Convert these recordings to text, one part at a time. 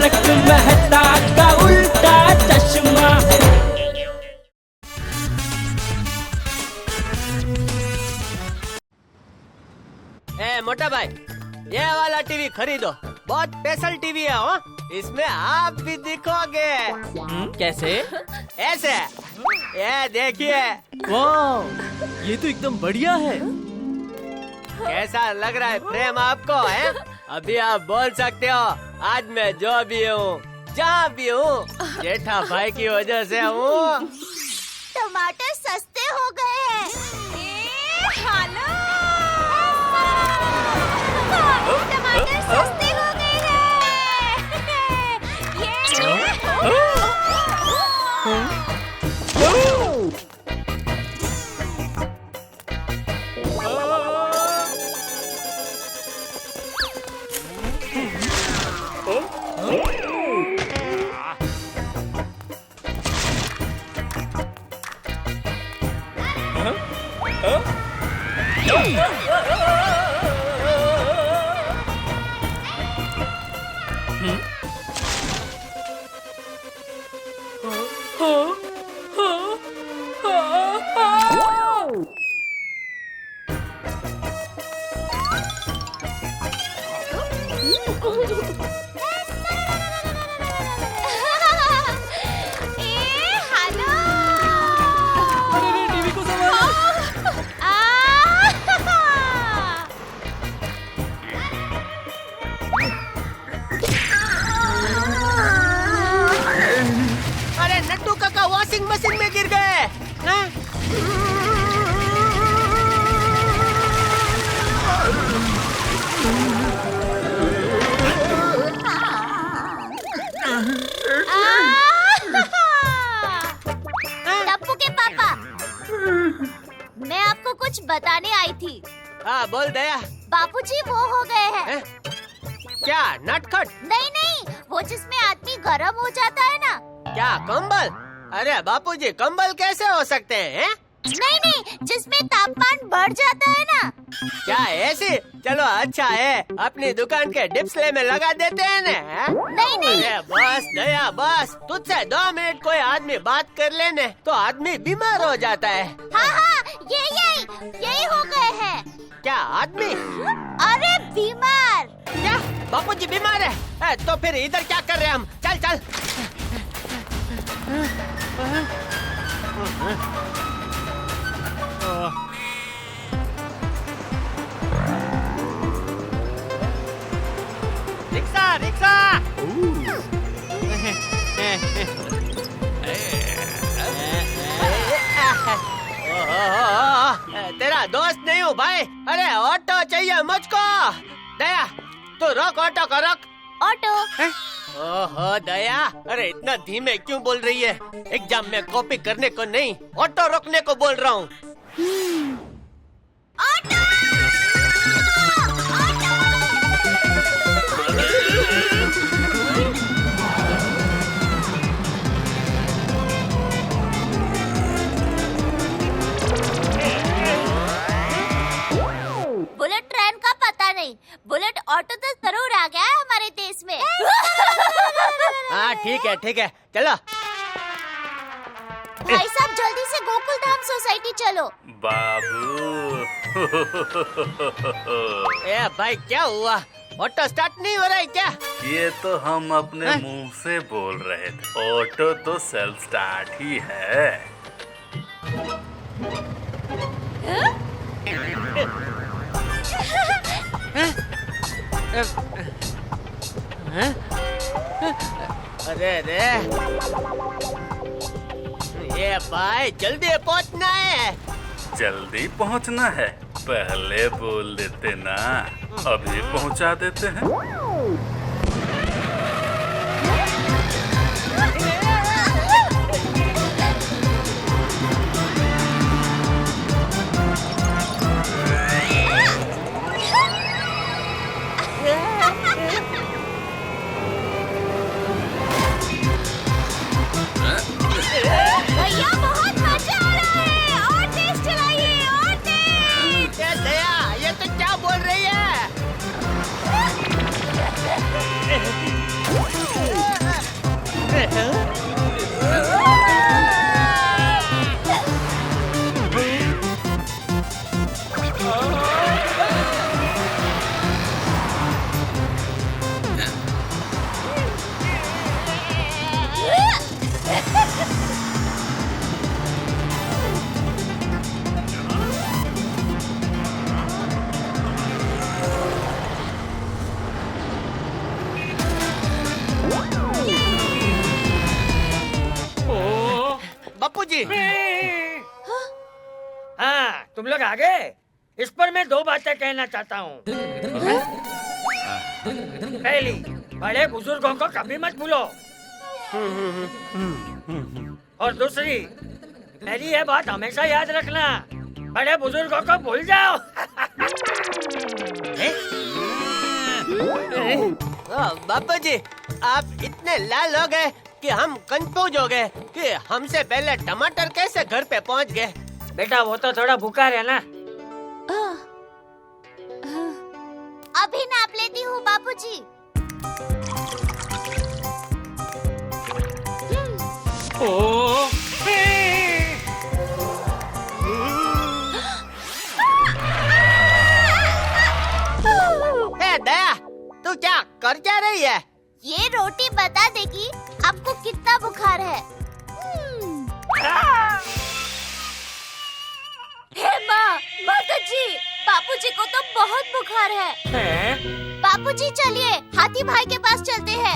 तारक मेहता का उल्टा चश्मा। ए मोटा भाई, ये वाला टीवी खरीदो, बहुत स्पेशल टीवी है हो। इसमें आप भी दिखोगे। कैसे? ऐसे, ये देखिए। वाह, ये तो एकदम बढ़िया है। कैसा लग रहा है प्रेम आपको है? अभी आप बोल सकते हो आज मैं जो भी हूँ, जहाँ भी हूँ, जेठा भाई की वजह से हूँ। टमाटर सस्ते हो गए हैं। हेलो, टमाटर सस्ते हो गए हैं। टीवी को संभालो। अरे नट्टू काका वॉशिंग मशीन में गिर गए हैं? टप्पू के पापा, मैं आपको कुछ बताने आई थी। हाँ बोल दया। बापूजी वो हो गए हैं। हैं? क्या नटखट? नहीं नहीं, वो जिसमें आदमी गर्म हो जाता है ना। क्या कंबल? अरे बापूजी कंबल कैसे हो सकते हैं? नहीं नहीं, जिसमें तापमान बढ़ जाता है ना। क्या ऐसी? चलो अच्छा है, अपनी दुकान के डिस्प्ले में लगा देते हैं ना। नहीं नहीं, अरे बस दया बस, तुझसे 2 मिनट कोई आदमी बात कर लेने तो आदमी बीमार हो जाता है। हाँ हाँ, यही हो गए हैं। क्या आदमी? अरे बीमार। क्या बापूजी बीमार है? तो फिर इधर क्या कर रहे हैं हम? चल चल। Rickshaw rickshaw. तेरा दोस्त नहीं हूँ भाई। अरे ऑटो चाहिए मुझको। दया तू रोक ऑटो को रोक। ऑटो? ओहो दया, अरे इतना धीमे क्यों बोल रही है? एग्जाम में कॉपी करने को नहीं, ऑटो रोकने को बोल रहा हूँ। ऑटो! बुलेट ट्रेन का पता नहीं, बुलेट ऑटो तो जरूर आ गया है हमारे देश में। हाँ ठीक है चलो। भाई साहब जल्दी से गोकुल धाम सोसाइटी चलो। बाबू। ए भाई क्या हुआ? ऑटो स्टार्ट नहीं हो रहा है क्या? ये तो हम अपने मुंह से बोल रहे थे, ऑटो तो सेल्फ स्टार्ट ही है। अरे ये भाई जल्दी पहुंचना है। जल्दी पहुंचना है, पहले बोल देते ना, अभी पहुंचा देते हैं। भैया बहुत मजा आ रहा है, और तेज चलाइए, और तेज। ये दया, ये तो क्या बोल रही है? बापूजी। हाँ, तुम लोग आ गए। इस पर मैं दो बातें कहना चाहता हूँ। पहली, बड़े बुजुर्गों को कभी मत भूलो। और दूसरी, मेरी ये बात हमेशा याद रखना, बड़े बुजुर्गों को भूल जाओ। बापूजी, आप इतने लाल हो गए कि हम कंफ्यूज हो गए कि हमसे पहले टमाटर कैसे घर पे पहुंच गए। बेटा वो तो थोड़ा भूखा है ना। अभी नाप लेती हूँ बापूजी। दया, तू क्या कर जा रही है? ये रोटी बता देगी आपको कितना बुखार है। हे माँ, माता जी, बापूजी को तो बहुत बुखार है। बापूजी चलिए, हाथी भाई के पास चलते हैं।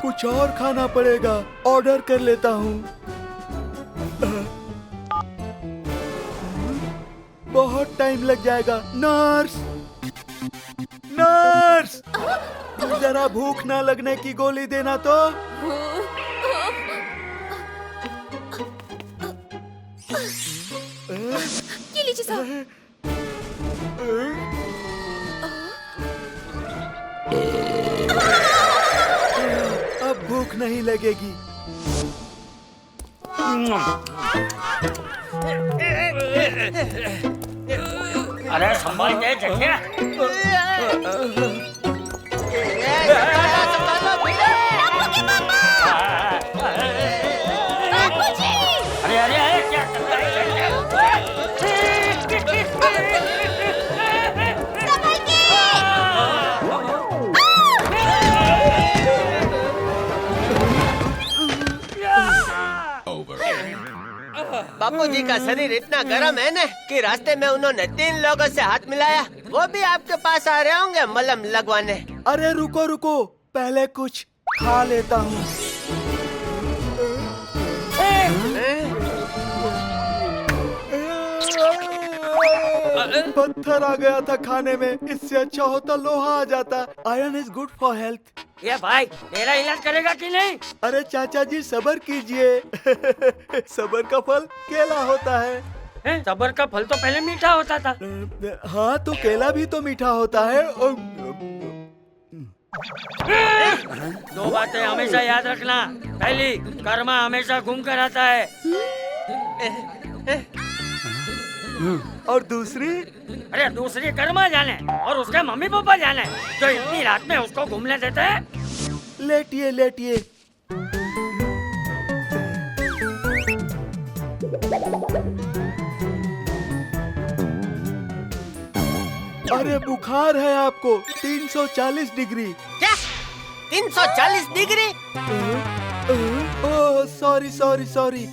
कुछ और खाना पड़ेगा, ऑर्डर कर लेता हूँ। बहुत टाइम लग जाएगा। नर्स, नर्स, जरा भूख ना लगने की गोली देना तो। ये लीजिए साहब। अब भूख नहीं लगेगी। अरे संभाल के जगह। बापूजी! अरे अरे अरे क्या कर रहा बापूजी का शरीर इतना गर्म है न कि रास्ते में उन्होंने 3 लोगों से हाथ मिलाया। वो भी आपके पास आ रहे होंगे मलहम लगवाने। अरे रुको रुको, पहले कुछ खा लेता हूँ। पत्थर आ गया था खाने में, इससे अच्छा होता लोहा आ जाता। Iron is good for health. ये भाई मेरा इलाज करेगा कि नहीं? अरे चाचा जी सबर कीजिए। सबर का फल केला होता है। सबर का फल तो पहले मीठा होता था। हाँ तो केला भी तो मीठा होता है। दो बातें हमेशा याद रखना। पहली, कर्मा हमेशा घूम कर आता है। और दूसरी? अरे दूसरी कर्मा जाने और उसके मम्मी पापा जाने जो इतनी रात में उसको घूमने देते हैं। लेटिए लेटिए। अरे बुखार है आपको 340 डिग्री। क्या 340 degree? Oh sorry sorry sorry,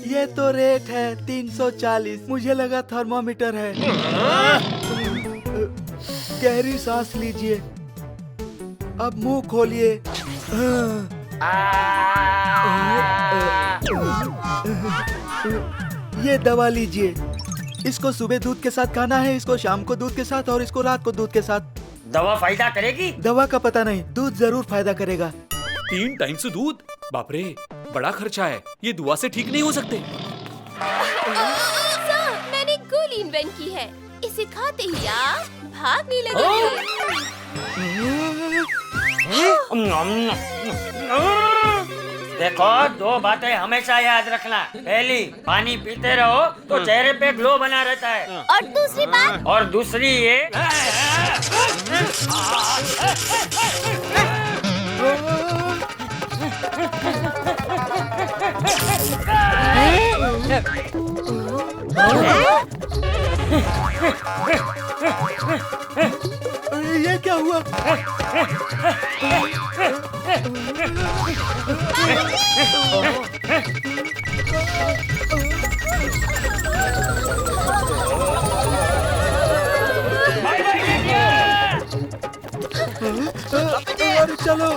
ये तो रेट है 340। मुझे लगा थर्मामीटर है। गहरी सांस लीजिए, अब मुंह खोलिए। ये दवा लीजिए, इसको सुबह दूध के साथ खाना है, इसको शाम को दूध के साथ और इसको रात को दूध के साथ। दवा फायदा करेगी? दवा का पता नहीं, दूध जरूर फायदा करेगा। 3 टाइम से दूध? बाप रे, बड़ा खर्चा है, ये दुआ से ठीक नहीं हो सकते। सर, मैंने गोली इन्वेंट की है, इसे खाते ही आप भागने लगेंगे। देखो, दो बातें हमेशा याद रखना। पहली, पानी पीते रहो तो चेहरे पे ग्लो बना रहता है। और दूसरी बात? और दूसरी ये ये क्या हुआ? अरे चलो।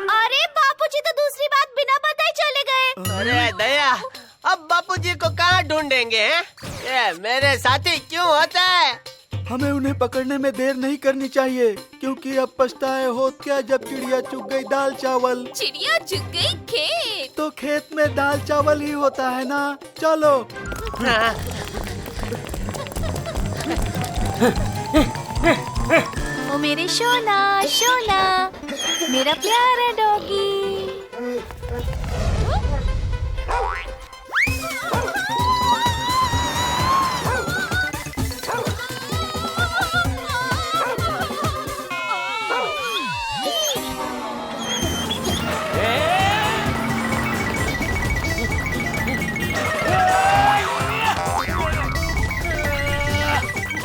अरे बापूजी तो दूसरी बात बिना बताए चले गए। अरे दया, अब बापूजी को कहाँ ढूंढेंगे हैं? ये मेरे साथी क्यों होता है? हमें उन्हें पकड़ने में देर नहीं करनी चाहिए, क्योंकि अब पछताए होत क्या जब चिड़िया चुग गई दाल चावल। चिड़िया चुग गई खेत। तो खेत में दाल चावल ही होता है ना। चलो। ओ मेरे शोना शोना, मेरा प्यारा डॉगी।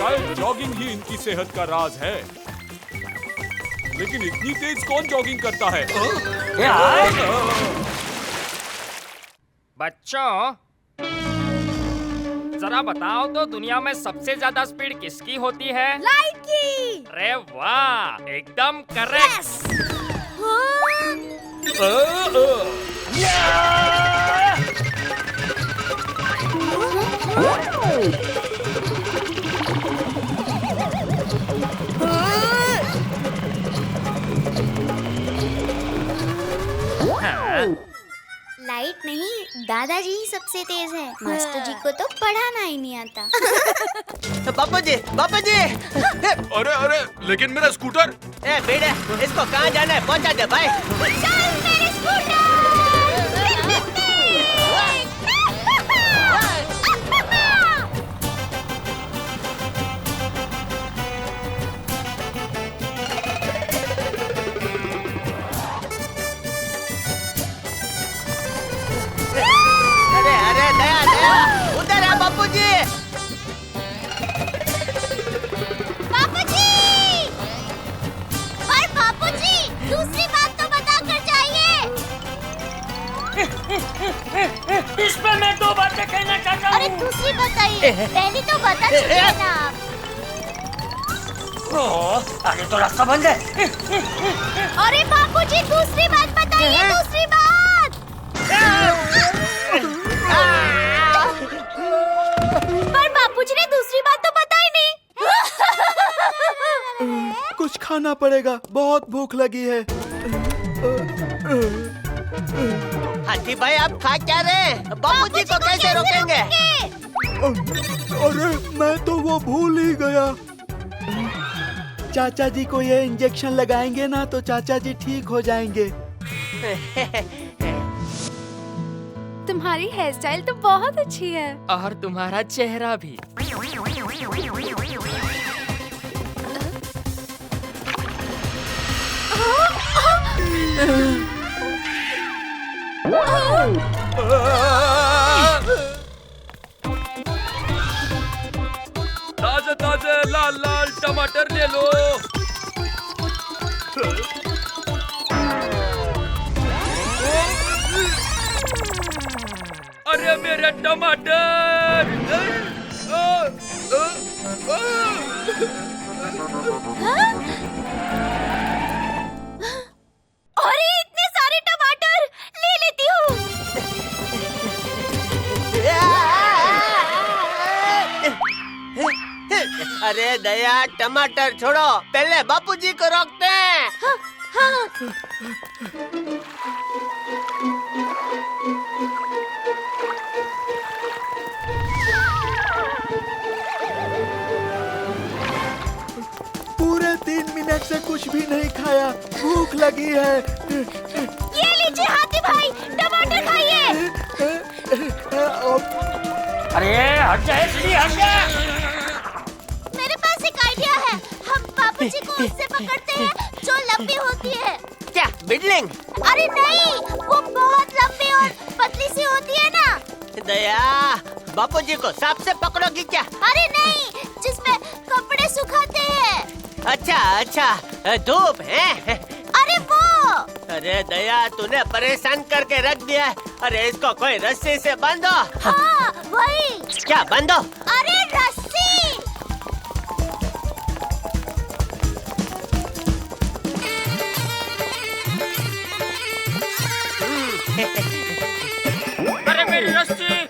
शायद जॉगिंग ही इनकी सेहत का राज है, लेकिन इतनी तेज कौन जॉगिंग करता है? बच्चों, जरा बताओ तो दुनिया में सबसे ज्यादा स्पीड किसकी होती है? लाइट की। अरे वाह, एकदम करेक्ट। लाइट नहीं, दादाजी ही सबसे तेज है। मास्टर जी को तो पढ़ाना ही नहीं आता। बापूजी, बापूजी! अरे अरे, लेकिन मेरा स्कूटर। ए बेटे, इसको कहाँ जाना है? पहुँचा दे भाई। चल मेरे स्कूटर। अरे अरे दया दया, उधर है बापूजी। बापूजी! और बापूजी, दूसरी बात तो बता कर जाइए। इस पर मैं दो बातें कहना चाहता अरे दूसरी बताइए, पहली तो बता चुके हैं ना आप। आगे तो रास्ता बंद है। अरे बापूजी, दूसरी बात बताइए, दूसरी बात। पर बापूजी ने दूसरी बात तो बताई नहीं। कुछ खाना पड़ेगा, बहुत भूख लगी है। हाथी भाई, आप खा क्या रहे? बापूजी को कैसे रोकेंगे? अरे मैं तो वो भूल ही गया। चाचा जी को ये इंजेक्शन लगाएंगे ना तो चाचा जी ठीक हो जाएंगे। तुम्हारी हेयर स्टाइल तो बहुत अच्छी है। और तुम्हारा चेहरा भी। ताजे ताजे लाल लाल टमाटर ले लो। अरे मेरे टमाटर! अरे इतने सारे टमाटर, ले लेती हूँ। अरे दया, टमाटर छोड़ो, पहले बापूजी को रोकते हैं। पूरे 3 मिनट से कुछ भी नहीं खाया, भूख लगी है। ये लीजिए हाथी भाई, टमाटर खाइए। अरे हट जा सीढ़ी, हट जा। मेरे पास एक आइडिया है। हम बापूजी को उससे पकड़ते हैं जो लंबी होती है। क्या बिडलिंग? अरे नहीं, वो बहुत लंबी और पतली सी होती है ना। दया, बापूजी को सांप से पकड़ोगी क्या? अरे नहीं, जिसमें कपड़े सुखाते हैं। अच्छा, धूप है। अरे वो। अरे दया, तूने परेशान करके रख दिया है। अरे इसको कोई रस्सी से बांधो। हाँ वही। क्या बांधो? अरे रस्सी। अरे मेरी रस्सी।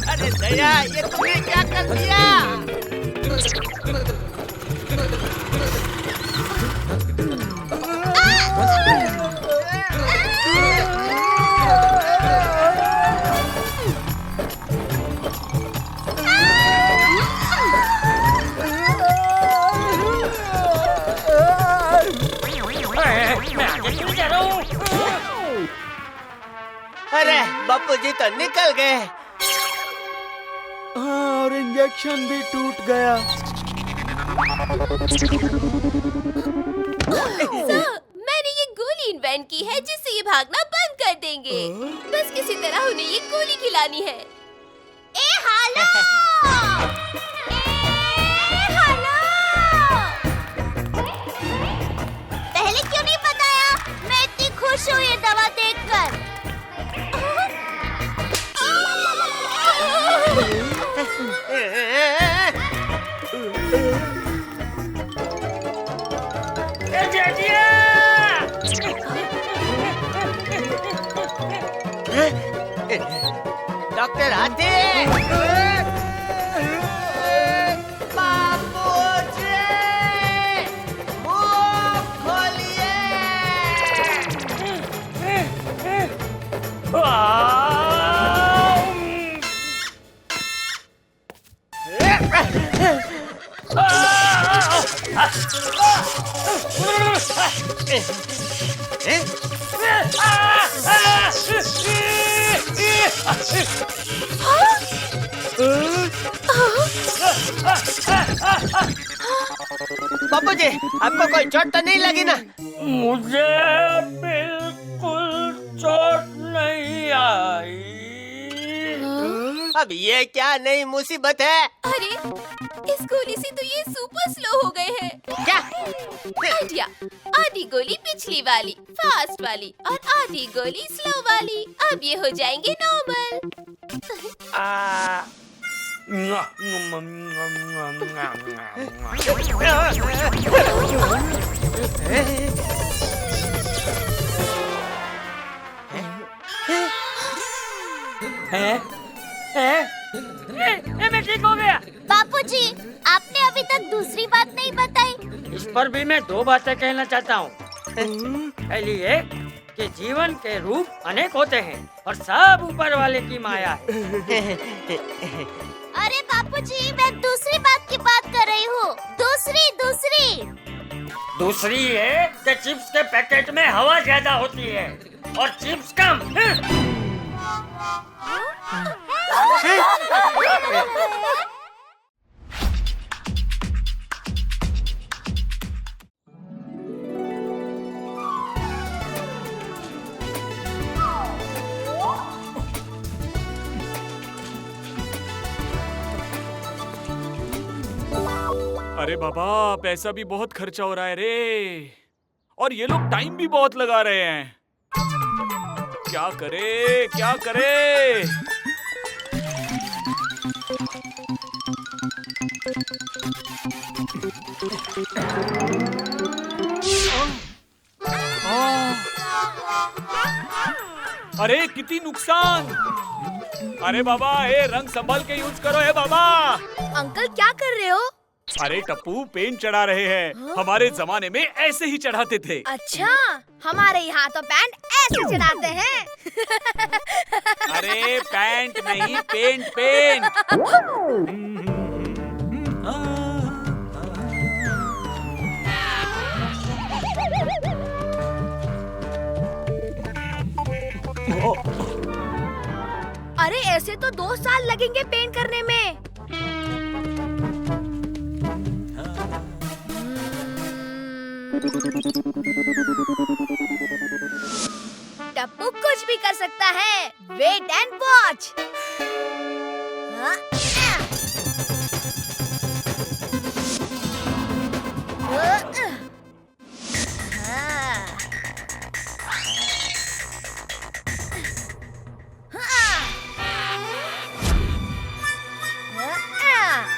अरे दया, ये तुमने क्या कर दिया? मैं आगे क्यों जा रहा हूँ? अरे बापूजी तो निकल गए। हाँ, और इंजेक्शन भी टूट गया। सर, मैंने ये गोली इन्वेंट की है जिससे ये भागना बंद कर देंगे। बस किसी तरह उन्हें ये गोली खिलानी है। ए हालो! ए हालो! पहले क्यों नहीं बताया? मैं इतनी खुश हूँ ये दवा देखकर। डॉक्टर हाथी! बापूजी! मुंह खोलिए! बापूजी, आपको कोई चोट तो नहीं लगी ना? मुझे बिल्कुल चोट नहीं आई। अब ये क्या नई मुसीबत है? अरे, इस गोली से तो ये सुपर स्लो हो गए हैं। क्या? आइडिया, आधी गोली पिछली वाली फास्ट वाली और आधी गोली स्लो वाली। अब ये हो जाएंगे नॉर्मल। मैं ठीक हो गया। बापूजी, आपने अभी तक दूसरी बात नहीं बताई। इस पर भी मैं दो बातें कहना चाहता हूँ। पहली ये कि जीवन के रूप अनेक होते हैं और सब ऊपर वाले की माया है। अरे बापूजी, मैं दूसरी बात की बात कर रही हूँ। दूसरी ये कि चिप्स के पैकेट में हवा ज्यादा होती है और चिप्स कम। अरे बाबा, पैसा भी बहुत खर्चा हो रहा है रे, और ये लोग टाइम भी बहुत लगा रहे हैं। क्या करे क्या करे? अरे कितनी नुकसान! अरे बाबा, ए रंग संभल के यूज करो है बाबा। अंकल क्या कर रहे हो? अरे टप्पू, पेंट चढ़ा रहे हैं। हमारे जमाने में ऐसे ही चढ़ाते थे। अच्छा, हमारे यहाँ तो पैंट ऐसे चढ़ाते हैं। अरे पैंट नहीं, पेंट पेंट। अरे ऐसे तो 2 साल लगेंगे पेंट करने में। टप्पू कुछ भी कर सकता है। Wait and watch.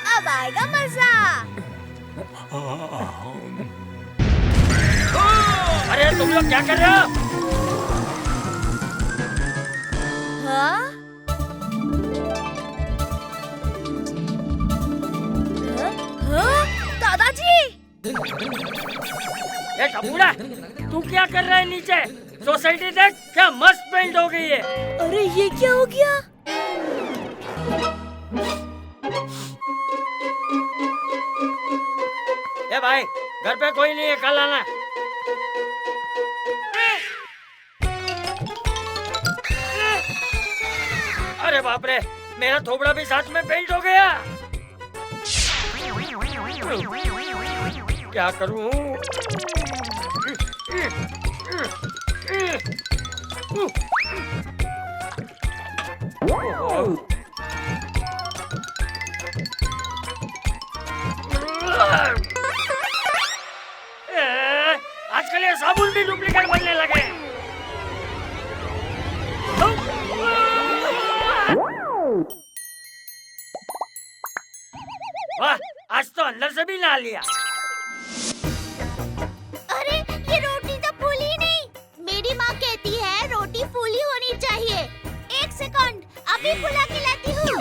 अब आएगा मजा। अरे तुम लोग क्या कर रहे हो? हाँ? हाँ? दादाजी! ए टपूड़ा, तू क्या कर रहा है नीचे? सोसाइटी देख, क्या मस्त पेंट हो गई है। अरे ये क्या हो गया? ए भाई, घर पे कोई नहीं है, कल आना। अरे बाप रे, मेरा थोबड़ा भी साथ में पेंट हो गया। क्या करूं? आजकल ये साबुन भी डुप्लीकेट बनने लगे। वाह, आज तो अंदर से भी नहा लिया। अरे ये रोटी तो फूली नहीं। मेरी माँ कहती है रोटी फूली होनी चाहिए। 1 सेकंड, अभी फुला के लाती हूँ।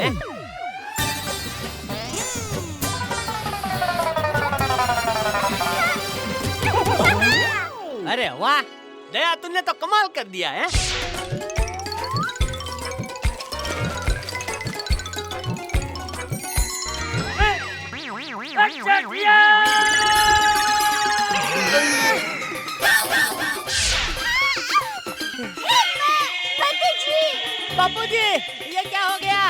अरे वाह दया, तुमने तो कमाल कर दिया है। अच्छा किया। बापू जी, ये क्या हो गया?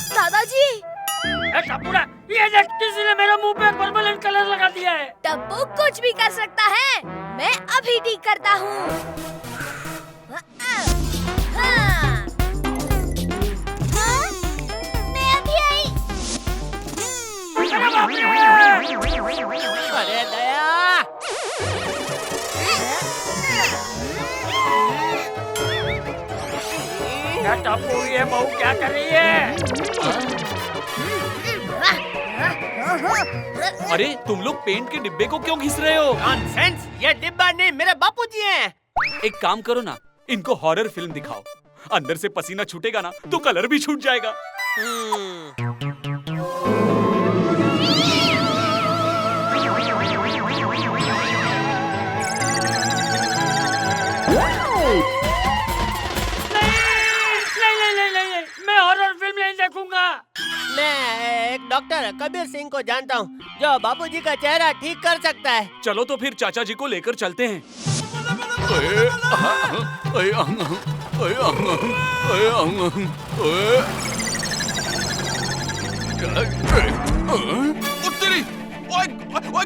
दादाजी! ए टपूड़ा, ये देख, किसी ने मेरे मुंह पे परमानेंट कलर लगा दिया है। टप्पू कुछ भी कर सकता है। मैं अभी ठीक करता हूँ। मैं अभी आई। अरे दया, क्या टप्पू, ये बहू क्या कर रही है? अरे तुम लोग पेंट के डिब्बे को क्यों घिस रहे हो? नॉनसेंस, ये डिब्बा नहीं, मेरे बापूजी हैं। एक काम करो ना, इनको हॉरर फिल्म दिखाओ। अंदर से पसीना छूटेगा ना तो कलर भी छूट जाएगा। नहीं, मैं हॉरर फिल्म नहीं देखूंगा। मैं एक डॉक्टर कबीर सिंह को जानता हूँ जो बापूजी का चेहरा ठीक कर सकता है। चलो तो फिर चाचा जी को लेकर चलते हैं।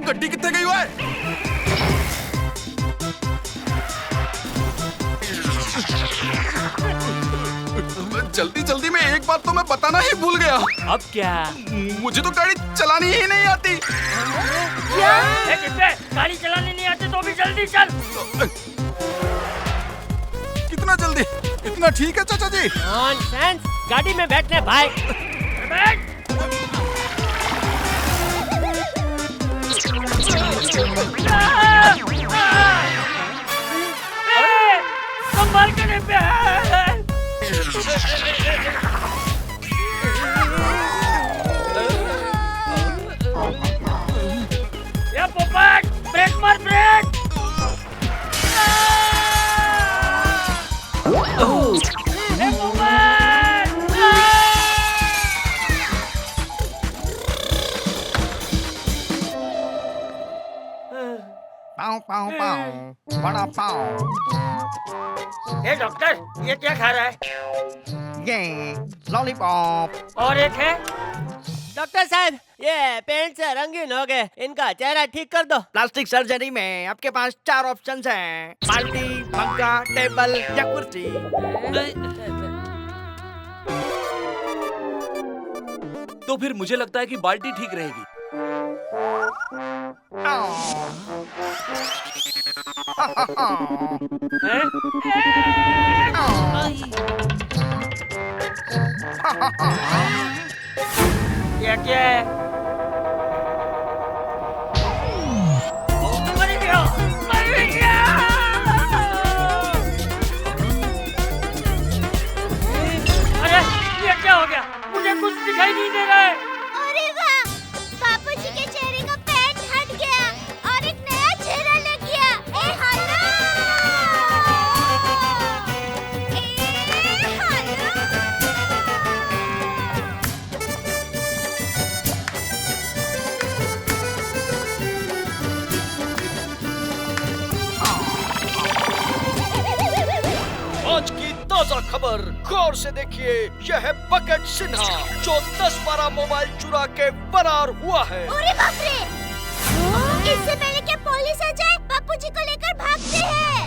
गड्डी कितने गई हुआ है? जल्दी जल्दी में एक बात तो मैं बताना ही भूल गया। अब क्या? मुझे तो गाड़ी चलानी ही नहीं आती। गाड़ी चलाने नहीं आती तो भी जल्दी चल। कितना जल्दी? इतना ठीक है चाचा जी? नॉनसेंस, गाड़ी में बैठने भाई। बैठ। संभाल के नहीं पे। ये पोपा, पाँव पाँव बड़ा पाँव। ए डॉक्टर, ये क्या खा रहा है? ये लॉलीपॉप। और एक है? डॉक्टर साहब, ये पेंट से रंगीन हो गए, इनका चेहरा ठीक कर दो। प्लास्टिक सर्जरी में आपके पास 4 ऑप्शंस हैं, बाल्टी, पंखा, टेबल या कुर्सी। तो फिर मुझे लगता है कि बाल्टी ठीक रहेगी। ये क्या है? मर गया, मर गया। अरे ये क्या हो गया? मुझे कुछ दिखाई नहीं दे रहा है। अरे वाह, बापूजी के चेहरे का पैंट हट गया और एक नया चेहरा लग गया। ए हेलो, ए हेलो। आज की ताजा खबर गौर से देखिए। यह है बकेट सिन्हा जो 10-12 मोबाइल चुरा के फरार हुआ है। अरे बाप रे! इससे पहले कि पुलिस आ जाए, बापूजी को लेकर भागते हैं।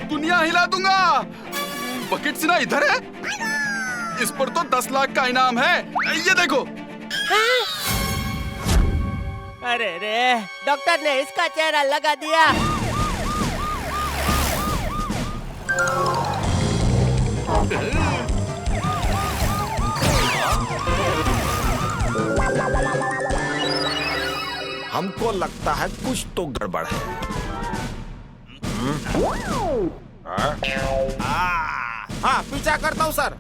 दुनिया हिला दूंगा। बकेट सिन्हा इधर है? इस पर तो 10 लाख का इनाम है। ये देखो। अरे रे, डॉक्टर ने इसका चेहरा लगा दिया। हमको लगता है कुछ तो गड़बड़ है। हाँ, पीछा करता हूँ सर।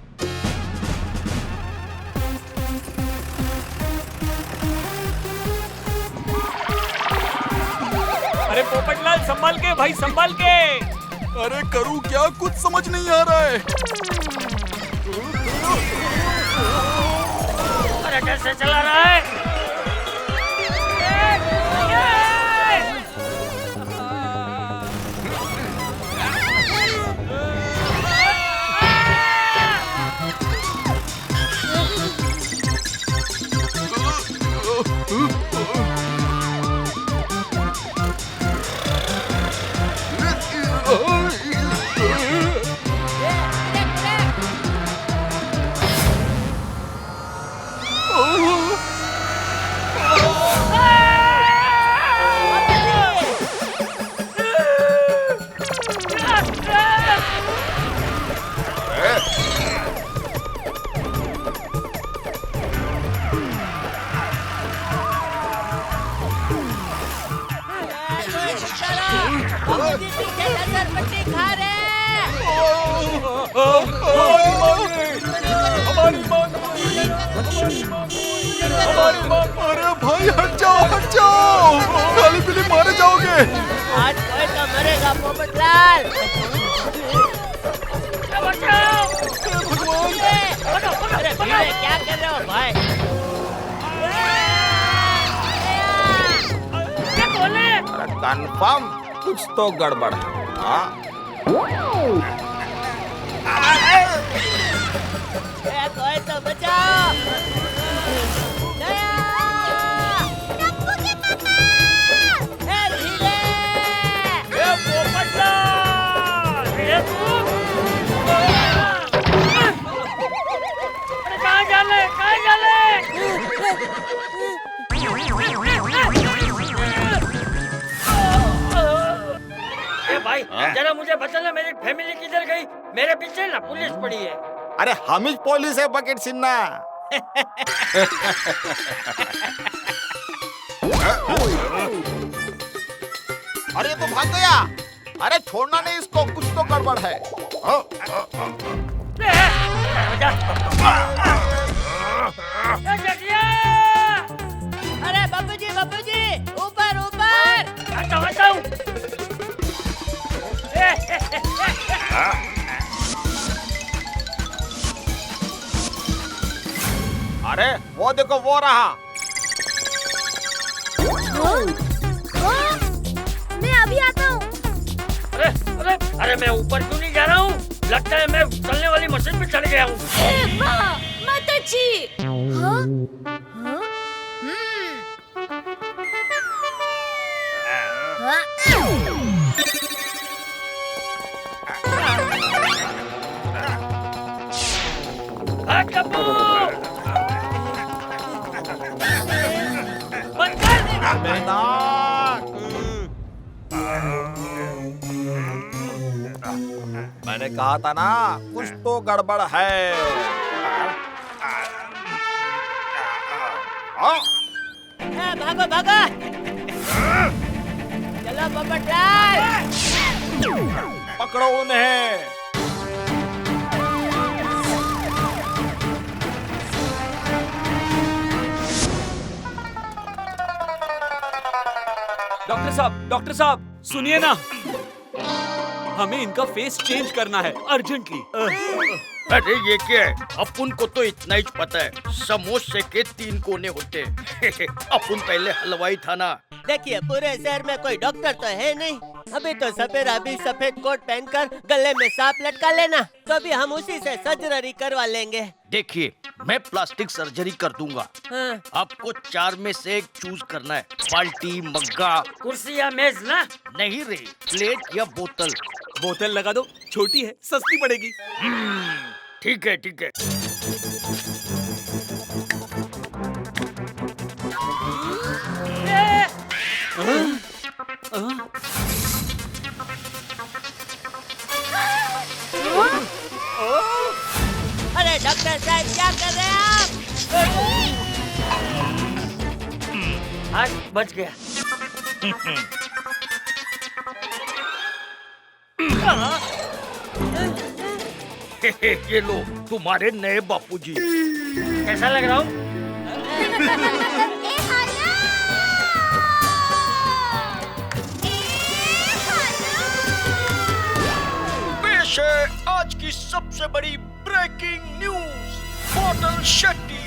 अरे पोपटलाल, संभाल के भाई, संभाल के। अरे करूं क्या, कुछ समझ नहीं आ रहा है। अरे कैसे चला रहा है? अरे भाई हट जाओ, काली पीली मारे जाओगे। आज कोई तो मरेगा पोपटलाल। अरे भीड़े, क्या कर रहे हो भाई? क्या बोले? कंफर्म कुछ तो गड़बड़ है। हाँ? कोई तो बचाओ। टप्पू के पापा! कहाँ जा ले? ए भाई, जरा मुझे बता ले, मेरी फैमिली किधर गई? मेरे पीछे ना पुलिस पड़ी है। अरे हम ही पुलिस है बकेट सिन्हा। अरे तो भाग गया। अरे छोड़ना नहीं इसको, कुछ तो गड़बड़ है। अरे बापूजी, ऊपर ऊपर। अरे वो देखो, वो रहा। मैं अभी आता हूँ। अरे अरे अरे मैं ऊपर क्यों नहीं जा रहा हूँ? लगता है मैं चलने वाली मशीन पे चढ़ गया हूँ। माताजी। हाँ? हाँ? हाँ कप्पू! बंद कर! मैंने कहा था ना, कुछ तो गड़बड़ है। भागो भागो, चलो पोपटलाल। पकड़ो उन्हें। डॉक्टर साहब सुनिए ना, हमें इनका फेस चेंज करना है अर्जेंटली। अरे ये क्या है? अपन को तो इतना ही पता है, समोसे के 3 कोने होते हैं। अपन पहले हलवाई था ना। देखिए, पूरे शहर में कोई डॉक्टर तो है नहीं। अभी तो सपेरा भी सफेद कोट पहनकर गले में सांप लटका लेना, तो भी हम उसी से सर्जरी करवा लेंगे। देखिए, मैं प्लास्टिक सर्जरी कर दूंगा। हाँ। आपको 4 में से एक चूज करना है। बाल्टी, मग्गा, कुर्सी या मेज ना? नहीं रे, प्लेट या बोतल। बोतल लगा दो, छोटी है, सस्ती पड़ेगी। ठीक है ठीक है। अरे डॉक्टर साहब, क्या कर रहे हैं आप? आज बच गया। ये लो, तुम्हारे नए बापूजी। कैसा लग रहा हूँ? पेश है आज की सबसे बड़ी ब्रेकिंग न्यूज। बोतल शेट्टी,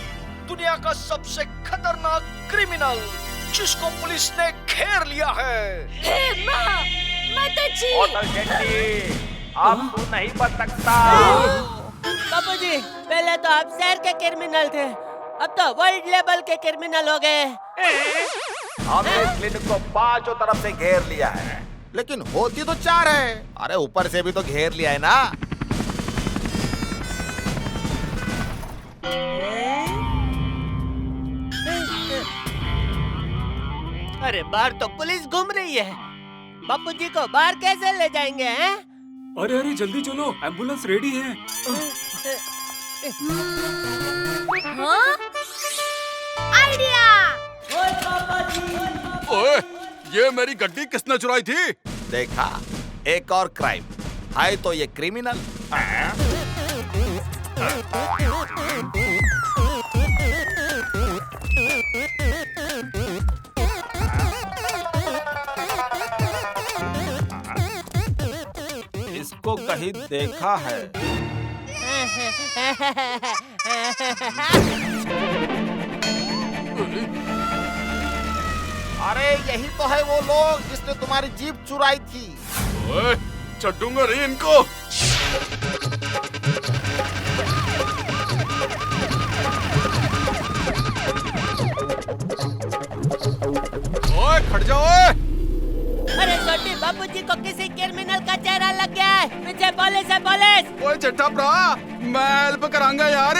दुनिया का सबसे खतरनाक क्रिमिनल, जिसको पुलिस ने घेर लिया है। माताजी। बोतल शेट्टी, अब तू नहीं बच सकता। बाबूजी, पहले तो आप शहर के क्रिमिनल थे, अब तो वर्ल्ड लेवल के क्रिमिनल हो गए। हमने इस क्लिनिक को 5 तरफ से घेर लिया है, लेकिन होती तो 4 है। अरे ऊपर से भी तो घेर लिया है ना। अरे बाहर तो पुलिस घूम रही है, बापूजी को बाहर कैसे ले जाएंगे हैं? अरे अरे जल्दी चलो, एम्बुलेंस रेडी है। हाँ? आइडिया! ओए, ये मेरी गड्डी किसने चुराई थी? देखा, एक और क्राइम है तो ये क्रिमिनल। इसको कहीं देखा है। अरे यही तो है वो लोग जिसने तुम्हारी जीप चुराई थी। ओए, चटूंगा रे इनको। ओए, खड़ जाओ। अरे छोटी, बापूजी को किसी क्रिमिनल का चेहरा लग गया है। पीछे पुलिस है, पुलिस। ओए चट्टा भरा, मैं हेल्प करांगा यार।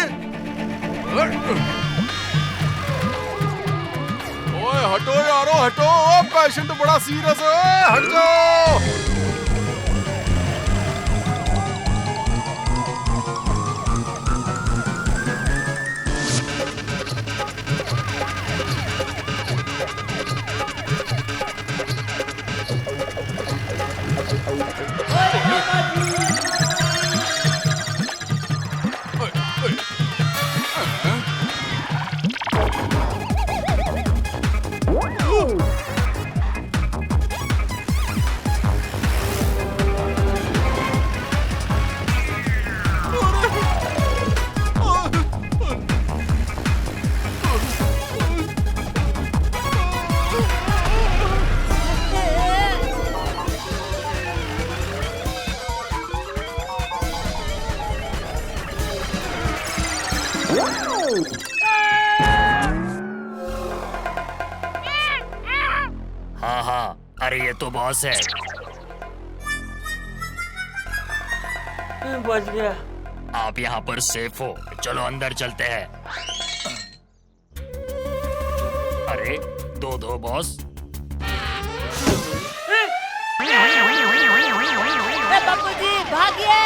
ओए हटो यारो, हटो। पेशेंट बड़ा सीरियस है, हट जाओ। हाँ हाँ, अरे ये तो बॉस है। बच गया। आप यहाँ पर सेफ हो, चलो अंदर चलते हैं। अरे दो बॉस। बापूजी भागिए!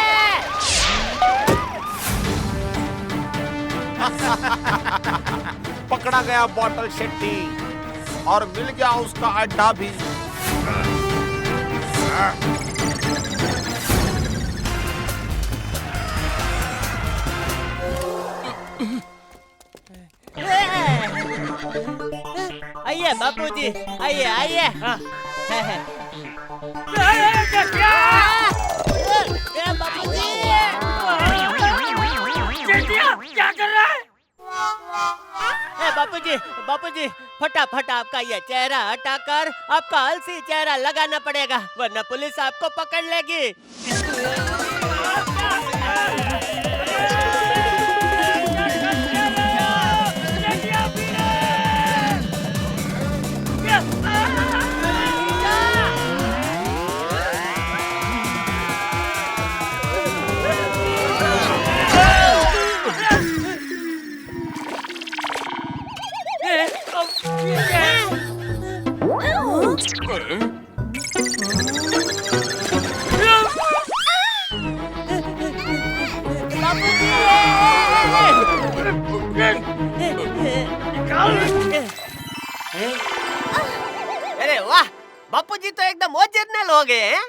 पकड़ा गया बॉटल शेट्टी और मिल गया उसका अड्डा भी। आइए बापूजी, आइए आइए। क्या कर रहा है? बापूजी, बापूजी, फटाफट आपका ये चेहरा हटाकर आपका अलसी चेहरा लगाना पड़ेगा, वरना पुलिस आपको पकड़ लेगी। अरे वाह, बापूजी तो एकदम ओरिजिनल हो गए हैं।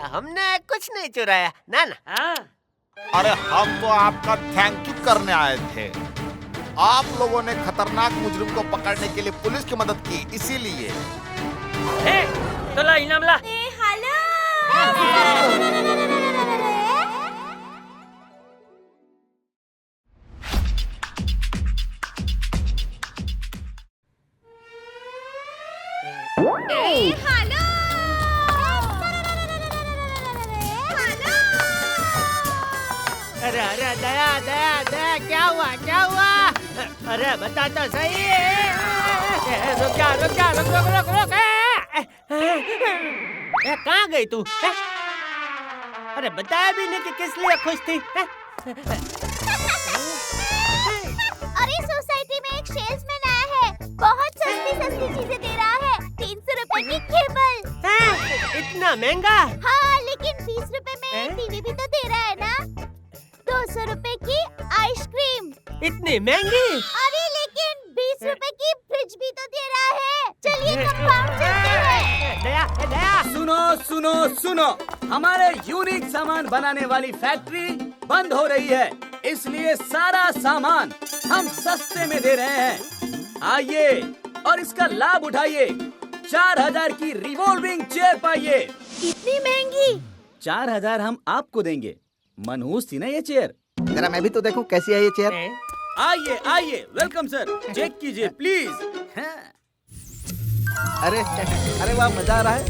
हमने कुछ नहीं चुराया ना ना। अरे हम तो आपका थैंक यू करने आए थे। आप लोगों ने खतरनाक मुजरिम को पकड़ने के लिए पुलिस की मदद की, इसीलिए। तो ला इनाम ला। अरे अरे दया दया दया, क्या हुआ क्या हुआ? अरे बता तो सही। रुक जा रुक जा, रुक रुक रुक रुक। कहाँ गई तू? अरे बताया भी नहीं कि किस लिए खुश थी। अरे सोसाइटी में एक सेल्समैन आया है, बहुत सस्ती सस्ती चीजें दे रहा है। 300 रुपए की केबल। इतना महंगा? हाँ, लेकिन 20 रुपए में टीवी भी तो दे रहा है ना। 200 रुपए की आइसक्रीम। इतनी महंगी? अरे लेकिन 20 रुपए की फ्रिज भी तो दे रहा है। चलिए कंपाउंड चलते हैं। दया दया, सुनो सुनो सुनो, हमारे यूनिक सामान बनाने वाली फैक्ट्री बंद हो रही है, इसलिए सारा सामान हम सस्ते में दे रहे हैं। आइए और इसका लाभ उठाइए। 4000 की रिवॉल्विंग चेयर पाइए। इतनी महंगी? 4000 हम आपको देंगे। मनहूस थी ना ये चेयर? जरा मैं भी तो देखूं कैसी है ये चेयर। आइए आइए, वेलकम सर, चेक कीजिए प्लीज। अरे अरे वाह, मजा आ रहा है,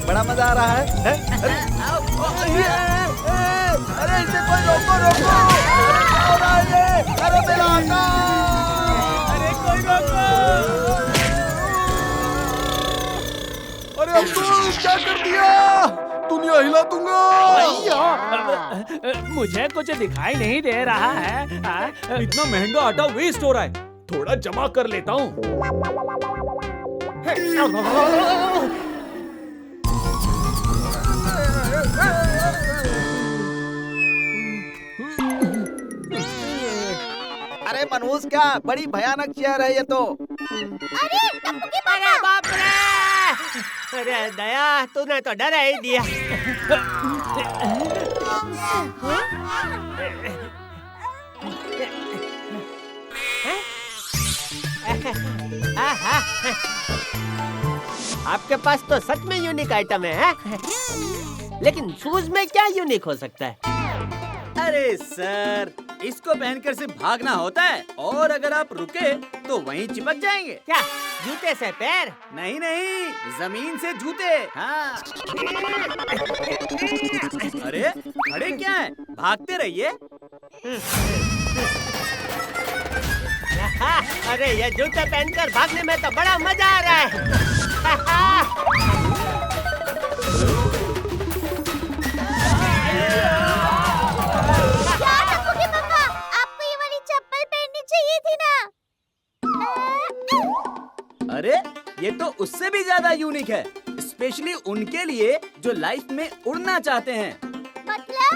बड़ा मजा आ रहा है। अरे इसे कोई रोको रोको। अरे मेरा आका। अरे कोई रोको। अरे अब्दुल, क्या कर दिया? दुनिया हिला दूंगा। मुझे कुछ दिखाई नहीं दे रहा है। इतना महंगा आटा वेस्ट हो रहा है, थोड़ा जमा कर लेता हूँ। अरे मनहूस, क्या बड़ी भयानक चेयर है ये तो। अरे टप्पू के पापा। अरे बाप रे! अरे दया, तूने तो डरा ही दिया। आपके पास तो सच में यूनिक आइटम है? लेकिन शूज में क्या यूनिक हो सकता है? अरे सर, इसको पहनकर सिर्फ भागना होता है और अगर आप रुके तो वहीं चिपक जाएंगे। क्या जूते से पैर? नहीं नहीं, जमीन से जूते। हाँ। अरे खड़े क्या है, भागते रहिए। अरे ये जूते पहनकर भागने में तो बड़ा मजा आ रहा है। क्या टप्पू के पापा, आपको ये वाली चप्पल पहननी चाहिए थी ना? अरे ये तो उससे भी ज्यादा यूनिक है, स्पेशली उनके लिए जो लाइफ में उड़ना चाहते हैं। मतलब?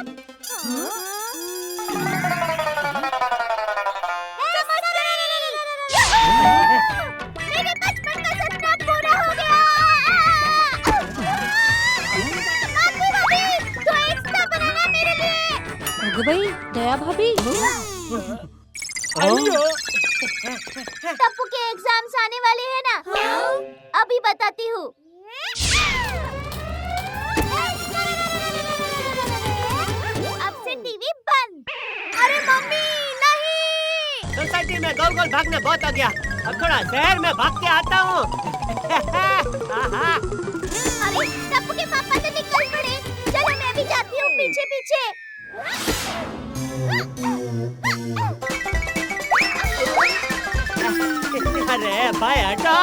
मेरे बचपन का सपना पूरा हो गया। भाभी, तो एक्स्ट्रा बनाना मेरे लिए। अगो भाई, दया भाभी। टप्पू के एग्जाम्स आने वाले हैं ना? अभी बताती हूँ। अब से टीवी बंद। अरे मम्मी नहीं। सोसाइटी में गोल गोल भागना बहुत हो गया, अब थोड़ा शहर में भाग के आता हूँ। अरे टप्पू के पापा तो निकल पड़े, चलो मैं भी जाती हूँ पीछे पीछे। अरे भाई हटो।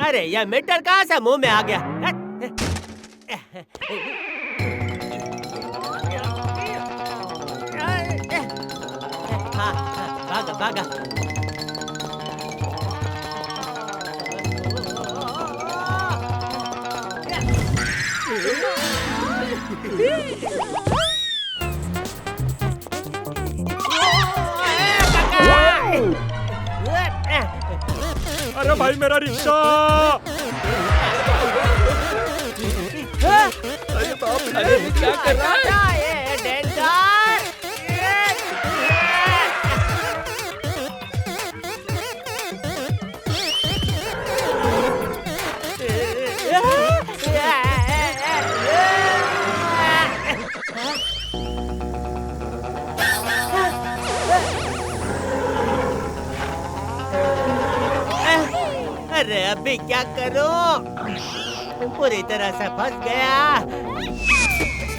अरे ये मीटर कहाँ से मुंह में आ गया? हाँ, भागा भागा। अरे भाई मेरा रिक्शा! अरे बाप रे, अरे क्या कर रहा है? अरे अभी क्या करूं? पूरी तरह से फंस गया।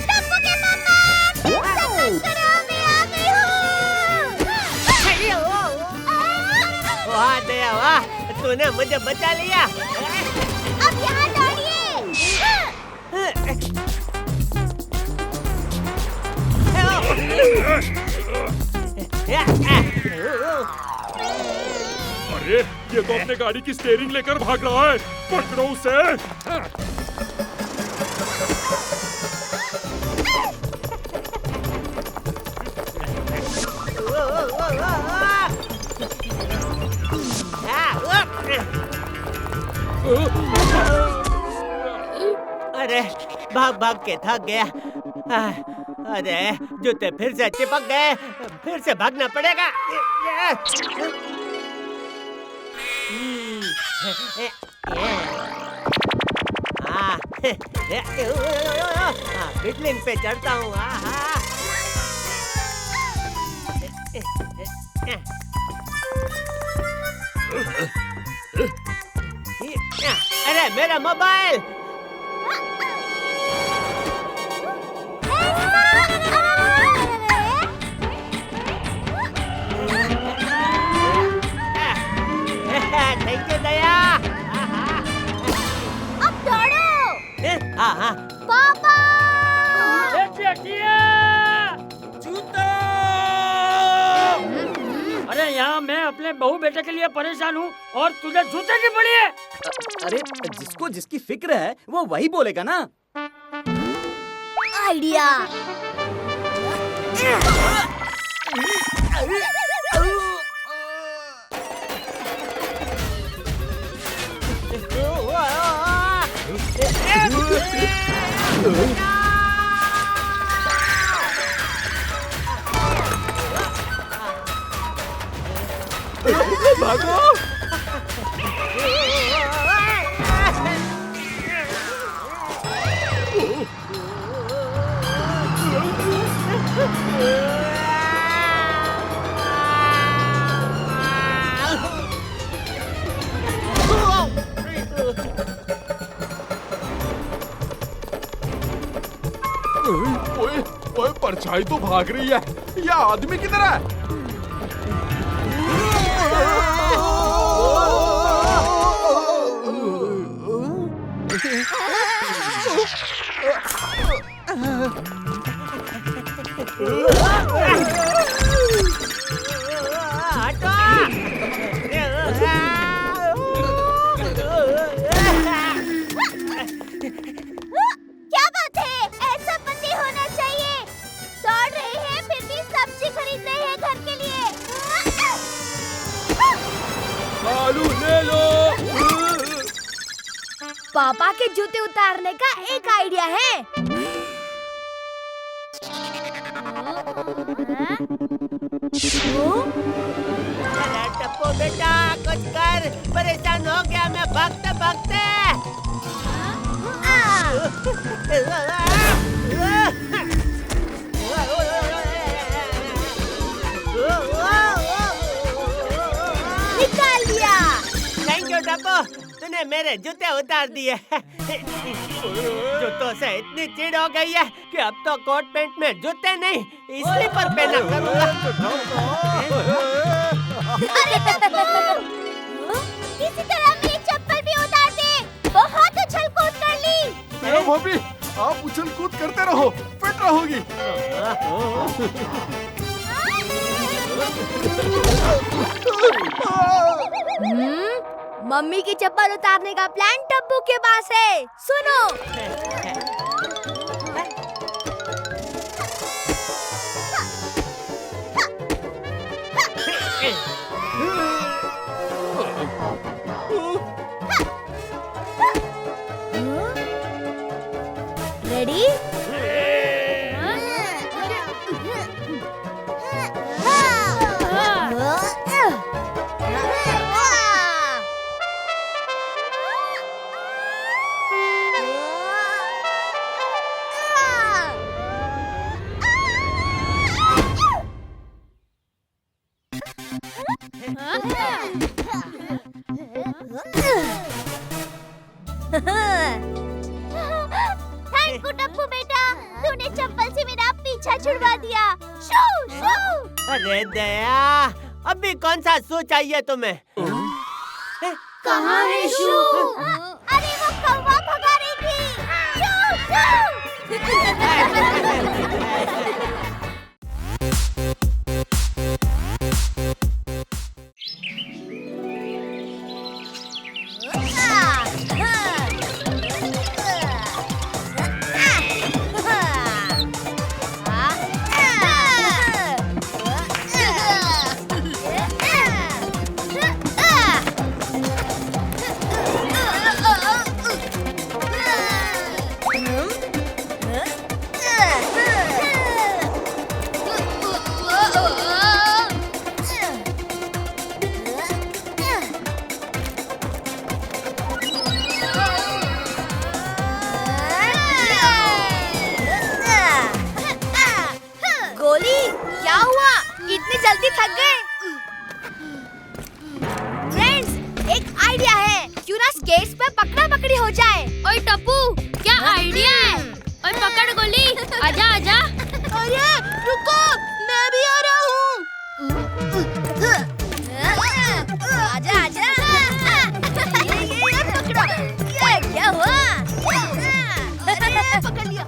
टप्पू के पापा, सपोर्ट करो, मैं आ गई हूँ। वाह दया वाह, तूने मुझे बचा लिया। अब यहाँ दौड़िए। अरे ये तो अपने गाड़ी की स्टीयरिंग लेकर भाग रहा है, पकड़ो उसे। अरे भाग भाग के थक गया। अरे जूते फिर से चिपक गए, फिर से भागना पड़ेगा। बिटलिन पे चढ़ता हूँ। अरे मेरा मोबाइल! थैंक यू दया। अब दौड़ो। हाँ हाँ। पापा! जूता! अरे यहाँ मैं अपने बहू बेटे के लिए परेशान हूँ और तुझे जूते की पड़ी है। अरे जिसको जिसकी फिक्र है वो वही बोलेगा ना। आइडिया। भागो। ओए ओए परछाई तो भाग रही है। यह आदमी किधर है? क्या बात है? ऐसा बंदी होना चाहिए। दौड़ रहे हैं फिर भी सब्जी खरीद रहे हैं घर के लिए। आलू ले लो। पापा के जूते उतारने का एक आइडिया है। अरे टप्पू बेटा कुछ कर, परेशान हो गया मैं भागते भागते। निकाल दिया। थैंक यू टप्पू, तूने मेरे जूते उतार दिए। जूतों से इतनी चिढ़ हो गई है कि अब तो कोट पैंट में जूते नहीं स्लीपर पहना करूंगा। अरे टप्पू, किसी तरह मेरी चप्पल भी उतार दे। बहुत उछल कूद कर ली। भाभी आप उछल कूद करते रहो, फिट रहोगी। मम्मी की चप्पल उतारने का प्लान टप्पू के पास है। सुनो। रेडी? थैंक यू टप्पू बेटा, तूने चप्पल से मेरा पीछा छुड़वा दिया। शू शू। अरे दया, अभी कौन सा शू चाहिए तुम्हें? कहाँ है शू? अरे वो कौवा भगा रही थी। शू शू। इतनी जल्दी थक गए? फ्रेंड्स, एक आइडिया है, क्यों ना स्केट्स पे पकड़ा पकड़ी हो जाए। ओए टप्पू, क्या आइडिया है? ओए पकड़ गोली, आजा आजा। अरे रुको, मैं भी आ रहा हूँ। आजा आजा। ये पकड़ा। क्या हुआ? अरे पकड़ लिया।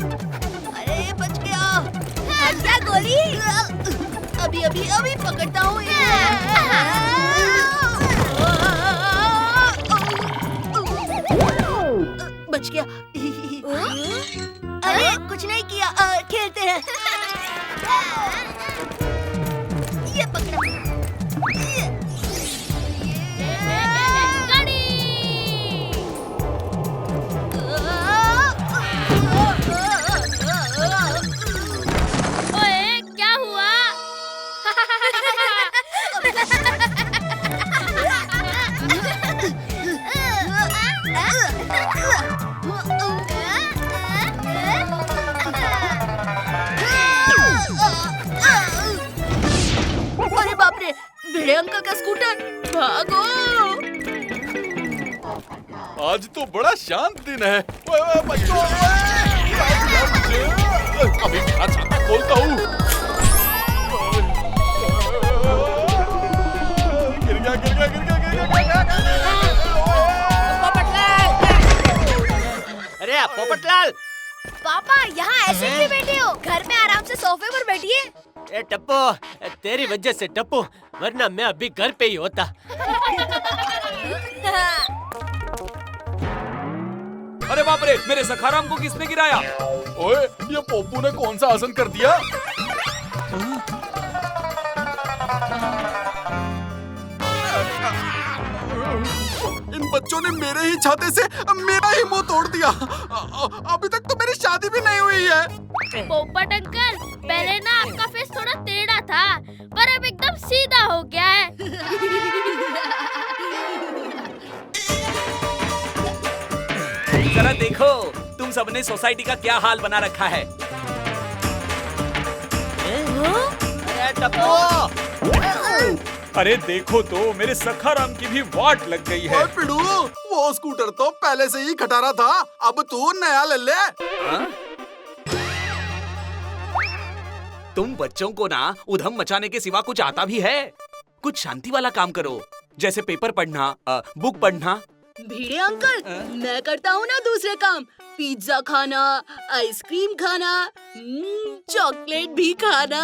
अरे बच गया। क्या गोली? अभी पकड़ता हूँ। बच गया। अरे कुछ नहीं किया, खेलते हैं। ये पकड़ा। ओए क्या हुआ? भिड़े अंकल का स्कूटर, भागो। आज तो बड़ा शांत दिन है। बच्चों, अभी मेरा छाता खोलता हूँ। गिर गया। अरे पोपटलाल, पापा यहाँ ऐसे क्यों बैठे हो? घर में आराम से सोफे पर बैठिए। ए टप्पू, तेरी वजह से टप्पू, वरना मैं अभी घर पे ही होता। अरे बाप रे, मेरे सखाराम को किसने गिराया? ओए, ये पोपू ने कौन सा आसन कर दिया? इन बच्चों ने मेरे ही छाते से मेरा ही मुंह तोड़ दिया। अभी तक तो मेरी शादी भी नहीं हुई है। पोपट अंकल, पहले ना आपका फेस थोड़ा टेढ़ा था, पर अब एकदम सीधा हो गया है। जरा देखो, तुम सबने सोसाइटी का क्या हाल बना रखा है। अरे देखो तो, मेरे सखाराम की भी वाट लग गई है। पिड़ू, वो स्कूटर तो पहले से ही खटारा था, अब तू नया ले ले। तुम बच्चों को ना उधम मचाने के सिवा कुछ आता भी है? कुछ शांति वाला काम करो, जैसे पेपर पढ़ना, बुक पढ़ना। भिड़े अंकल, मैं करता हूँ ना दूसरे काम, पिज्जा खाना, आइसक्रीम खाना, चॉकलेट भी खाना।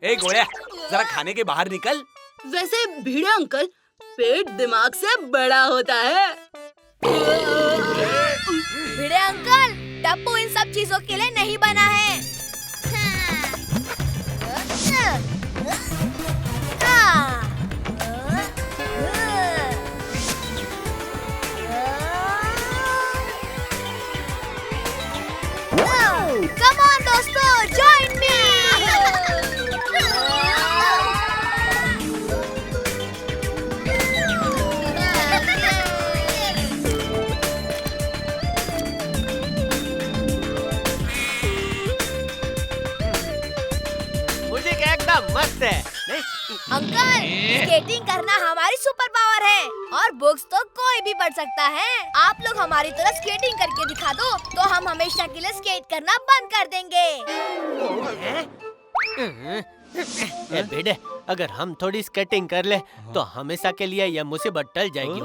ए गोया, जरा खाने के बाहर निकल। वैसे भिड़े अंकल, पेट दिमाग से बड़ा होता है। भिड़े अंकल, टप्पू इन सब चीजों के लिए नहीं बना है। Come on दोस्तों, join me। म्यूजिक एकदम मस्त है, नहीं? अंकल, स्केटिंग करना हमारी सुपर पावर है और बुक्स तो कोई भी पढ़ सकता है। आप लोग हमारी तरह स्केटिंग करके दिखा दो तो हम हमेशा के लिए स्केट करना बंद कर देंगे। ए बेटे, अगर हम थोड़ी स्केटिंग कर ले तो हमेशा के लिए यह मुसीबत टल जाएगी।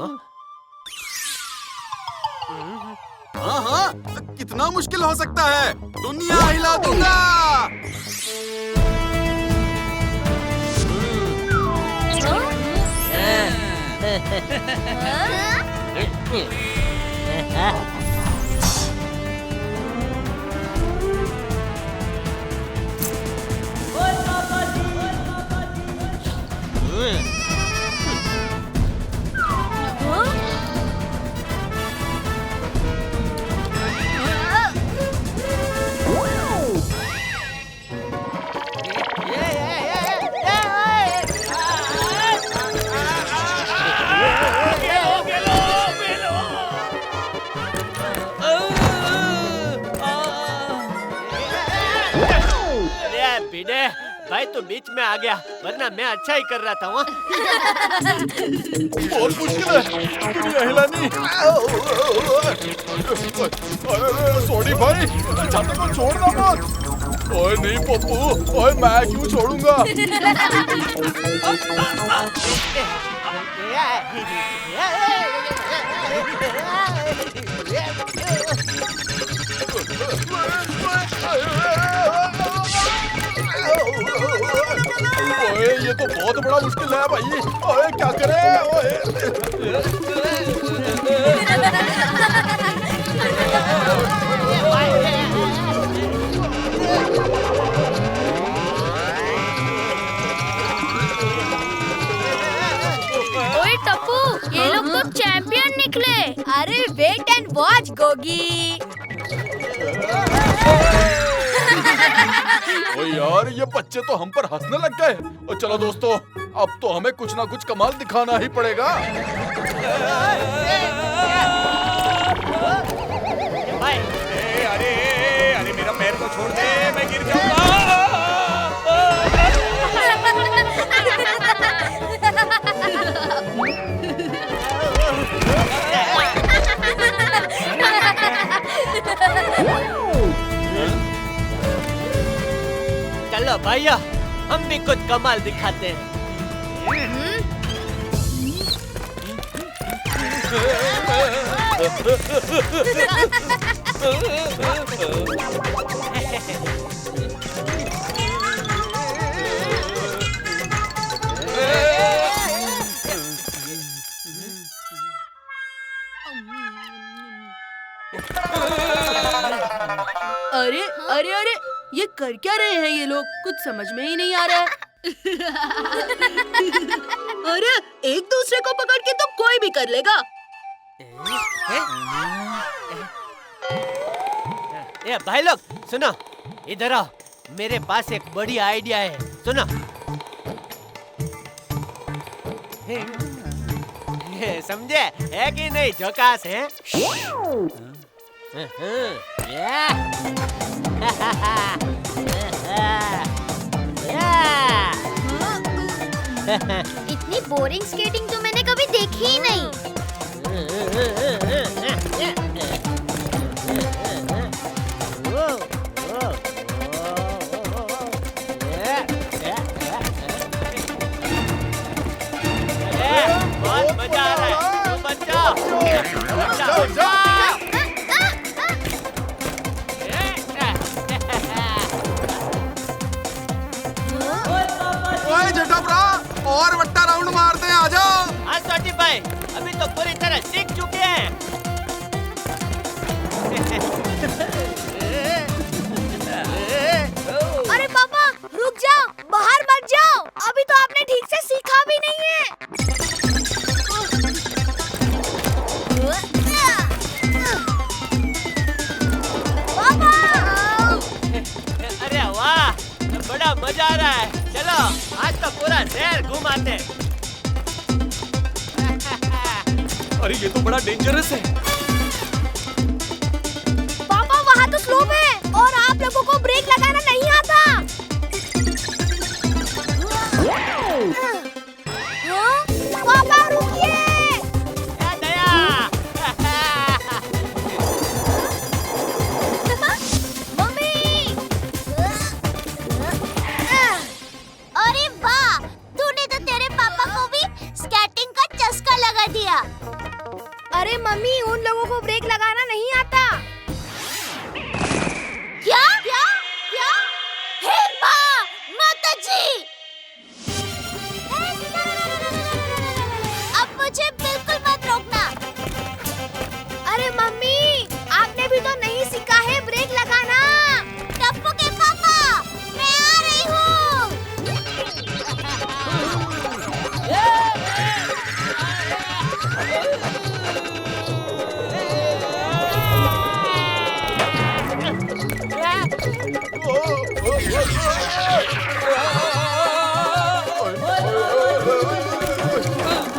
हाँ, कितना मुश्किल हो सकता है, दुनिया हिला दूंगा। भाई तू बीच में आ गया, वरना मैं अच्छा ही कर रहा था। बहुत मुश्किल है, दुनिया हिलानी। सॉरी भाई, छाते को छोड़ना मत। ओए नहीं पप्पू, ओए मैं क्यों छोड़ूंगा? ओए ये तो बहुत बड़ा मुश्किल है भाई। ओए क्या करें? ओए टप्पू, ये लोग तो चैंपियन निकले। अरे वेट एंड वॉच गोगी। ओ यार, ये बच्चे तो हम पर हंसने लग गए। और चलो दोस्तों, अब तो हमें कुछ ना कुछ कमाल दिखाना ही पड़ेगा। अरे मेरा पैर को छोड़ दे, मैं गिर जाऊंगा। भैया, हम भी कुछ कमाल दिखाते हैं। अरे अरे अरे, ये कर क्या रहे हैं ये लोग? कुछ समझ में ही नहीं आ रहा है। अरे एक दूसरे को पकड़ के तो कोई भी कर लेगा। ए भाई लोग सुनो, इधर आओ, मेरे पास एक बड़ी आइडिया है, सुनो। समझे है कि नहीं? झकास है। इतनी बोरिंग स्केटिंग तो मैंने कभी देखी ही नहीं। बहुत मजा आ रहा है, तो बचाओ, बचाओ। ओए जेठा ब्रा, और वट्टा राउंड मारते हैं, आ जाओ। हाँ छोटी भाई, अभी तो पूरी तरह सीख चुके हैं। अरे पापा रुक जाओ, बाहर मत जाओ, अभी तो आपने ठीक से सीखा भी नहीं है। पापा! अरे वाह, बड़ा मजा आ रहा है। चलो आज तो पूरा शहर घुमाते हैं। अरे ये तो बड़ा डेंजरस है। पापा वहाँ तो स्लोप है और आप लोगों को ब्रेक लगाना नहीं आता। पापा रुकिए। मम्मी। अरे वाह, तूने तो तेरे पापा को भी स्केटिंग का चस्का लगा दिया। अरे मम्मी, उन लोगों को ब्रेक लगाना नहीं आता। क्या क्या क्या? हे माँ, माता जी, अब मुझे बिल्कुल मत रोकना। अरे मम्मी, आपने भी तो नहीं सीखा है ब्रेक लगाना। टप्पू के पापा, मैं आ रही हूँ।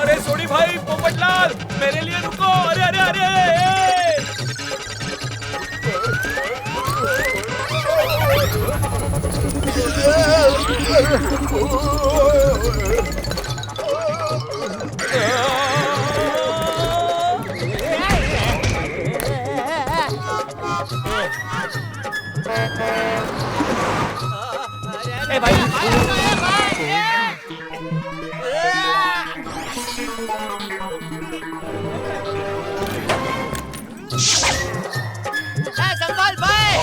अरे सोनी भाई, पोपटलाल, मेरे लिए रुको। अरे अरे अरे, ए भाई, संभाल भाई।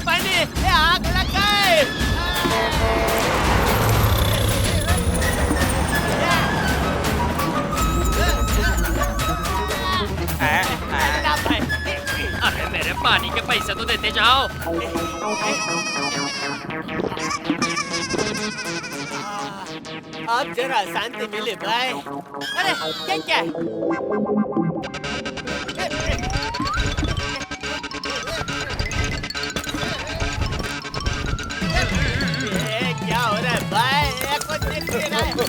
पानी, आग लग गई। अरे मेरे पानी के पैसे तो देते जाओ। अब जरा शांति मिले भाई। अरे क्या क्या है? क्या हो रहा है अरे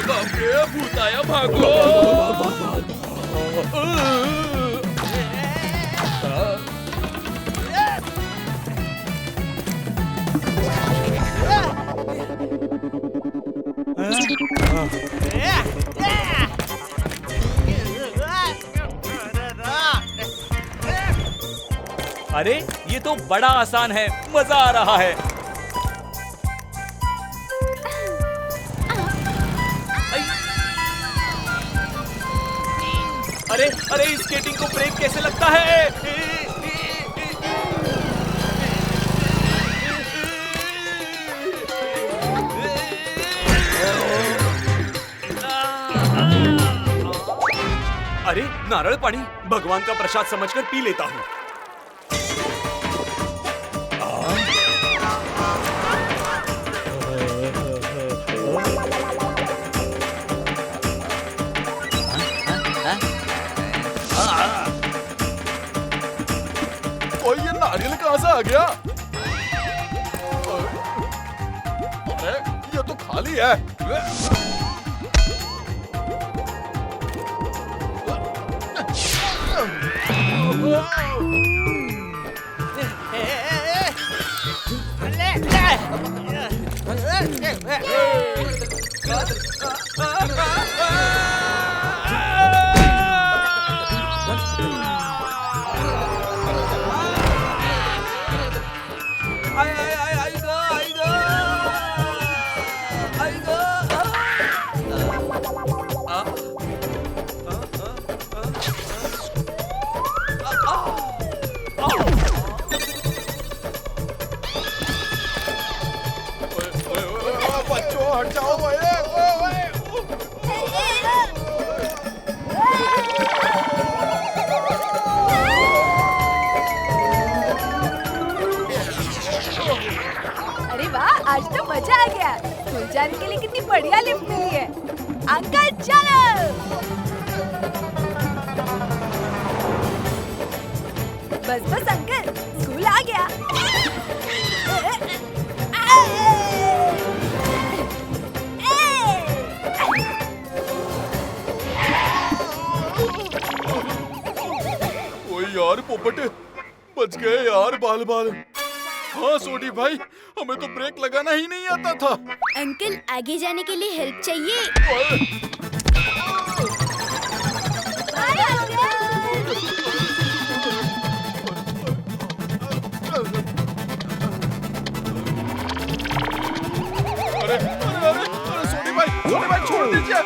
बाप रे, भूत आया, भागो। अरे ये तो बड़ा आसान है, मजा आ रहा है। अरे अरे इस स्केटिंग को ब्रेक कैसे लगता है? अरे नारळ पानी भगवान का प्रसाद समझकर पी लेता हूँ। ओए ये नारियल कहाँ से आ गया? अरे ये तो खाली है। बच्चों हट जाओ भाई। अरे वाह, आज तो मजा आ गया। स्कूल जाने के लिए कितनी बढ़िया लिफ्ट मिली है। अंकल चलो। बस बस अंकल, स्कूल आ गया। ओए यार पोपट, बच गए यार बाल बाल। हाँ सोडी भाई, हमें तो ब्रेक लगाना ही नहीं आता था। अंकल आगे जाने के लिए हेल्प चाहिए? अरे अरे अरे अरे सोडी भाई छोड़ दीजिए।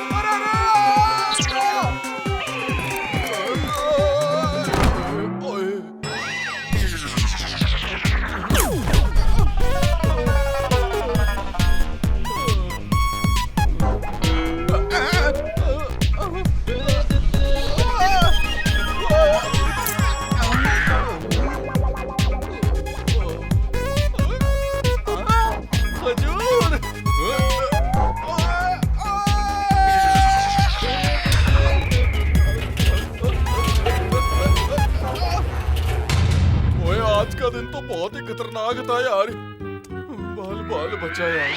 अरे आज का दिन तो बहुत ही खतरनाक था यार। बाल बाल बचा यार।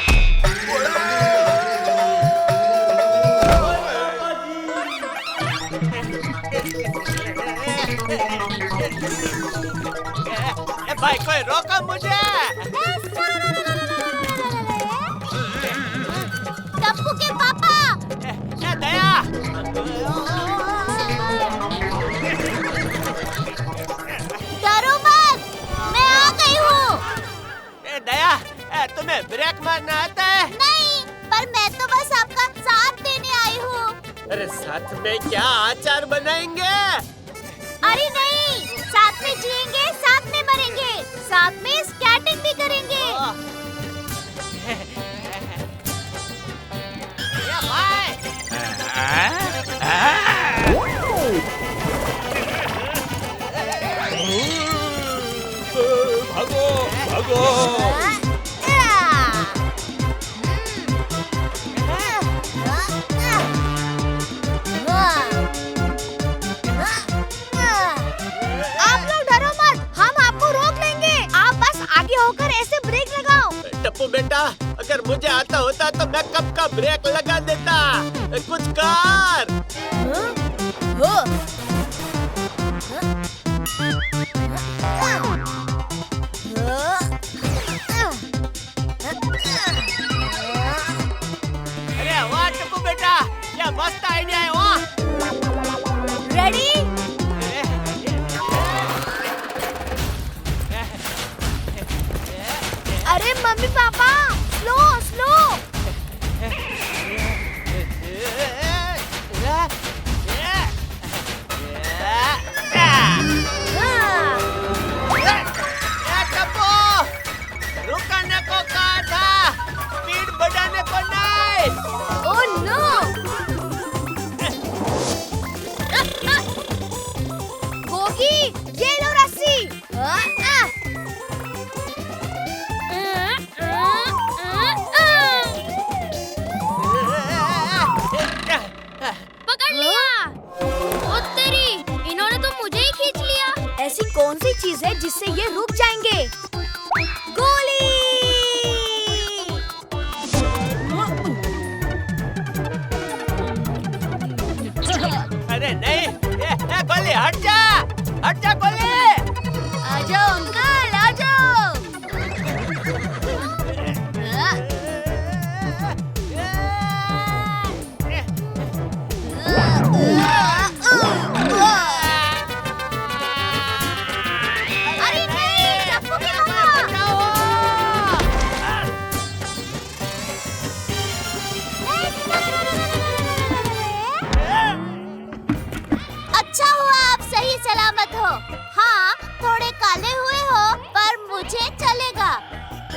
भाई कोई रोको मुझे। टप्पू के पापा। दया। डरो मत, मैं आ गई हूँ। दया, तुम्हें ब्रेक मारना आता है? नहीं, पर मैं तो बस आपका साथ देने आई हूँ। अरे साथ में क्या अचार बनाएंगे? अरे नहीं, साथ में जिएंगे, साथ में मरेंगे, साथ में स्केटिंग भी करेंगे। भागो भागो। अगर मुझे आता होता तो मैं कब का ब्रेक लगा देता। कुछ कर। अरे वाह टप्पू बेटा, क्या मस्त आइडिया है। वाह, रेडी? अरे मम्मी पापा, स्लो स्लो। रुकने को कहा था, स्पीड बढ़ाने को नहीं। Oh no! गोगी, ये लो रस्सी। पकड़ लिया। ओ तेरी, इन्होंने तो मुझे ही खींच लिया। ऐसी कौन सी चीज है जिससे ये रुक जाएंगे? गोली! अरे नहीं, गोली हट जा गोली। आ जाओ अंकल, आ जाओ। अरे नहीं, टप्पू की मम्मा। अच्छा हुआ आप सही सलामत हो। हाँ, थोड़े काले हुए हो पर मुझे चलेगा।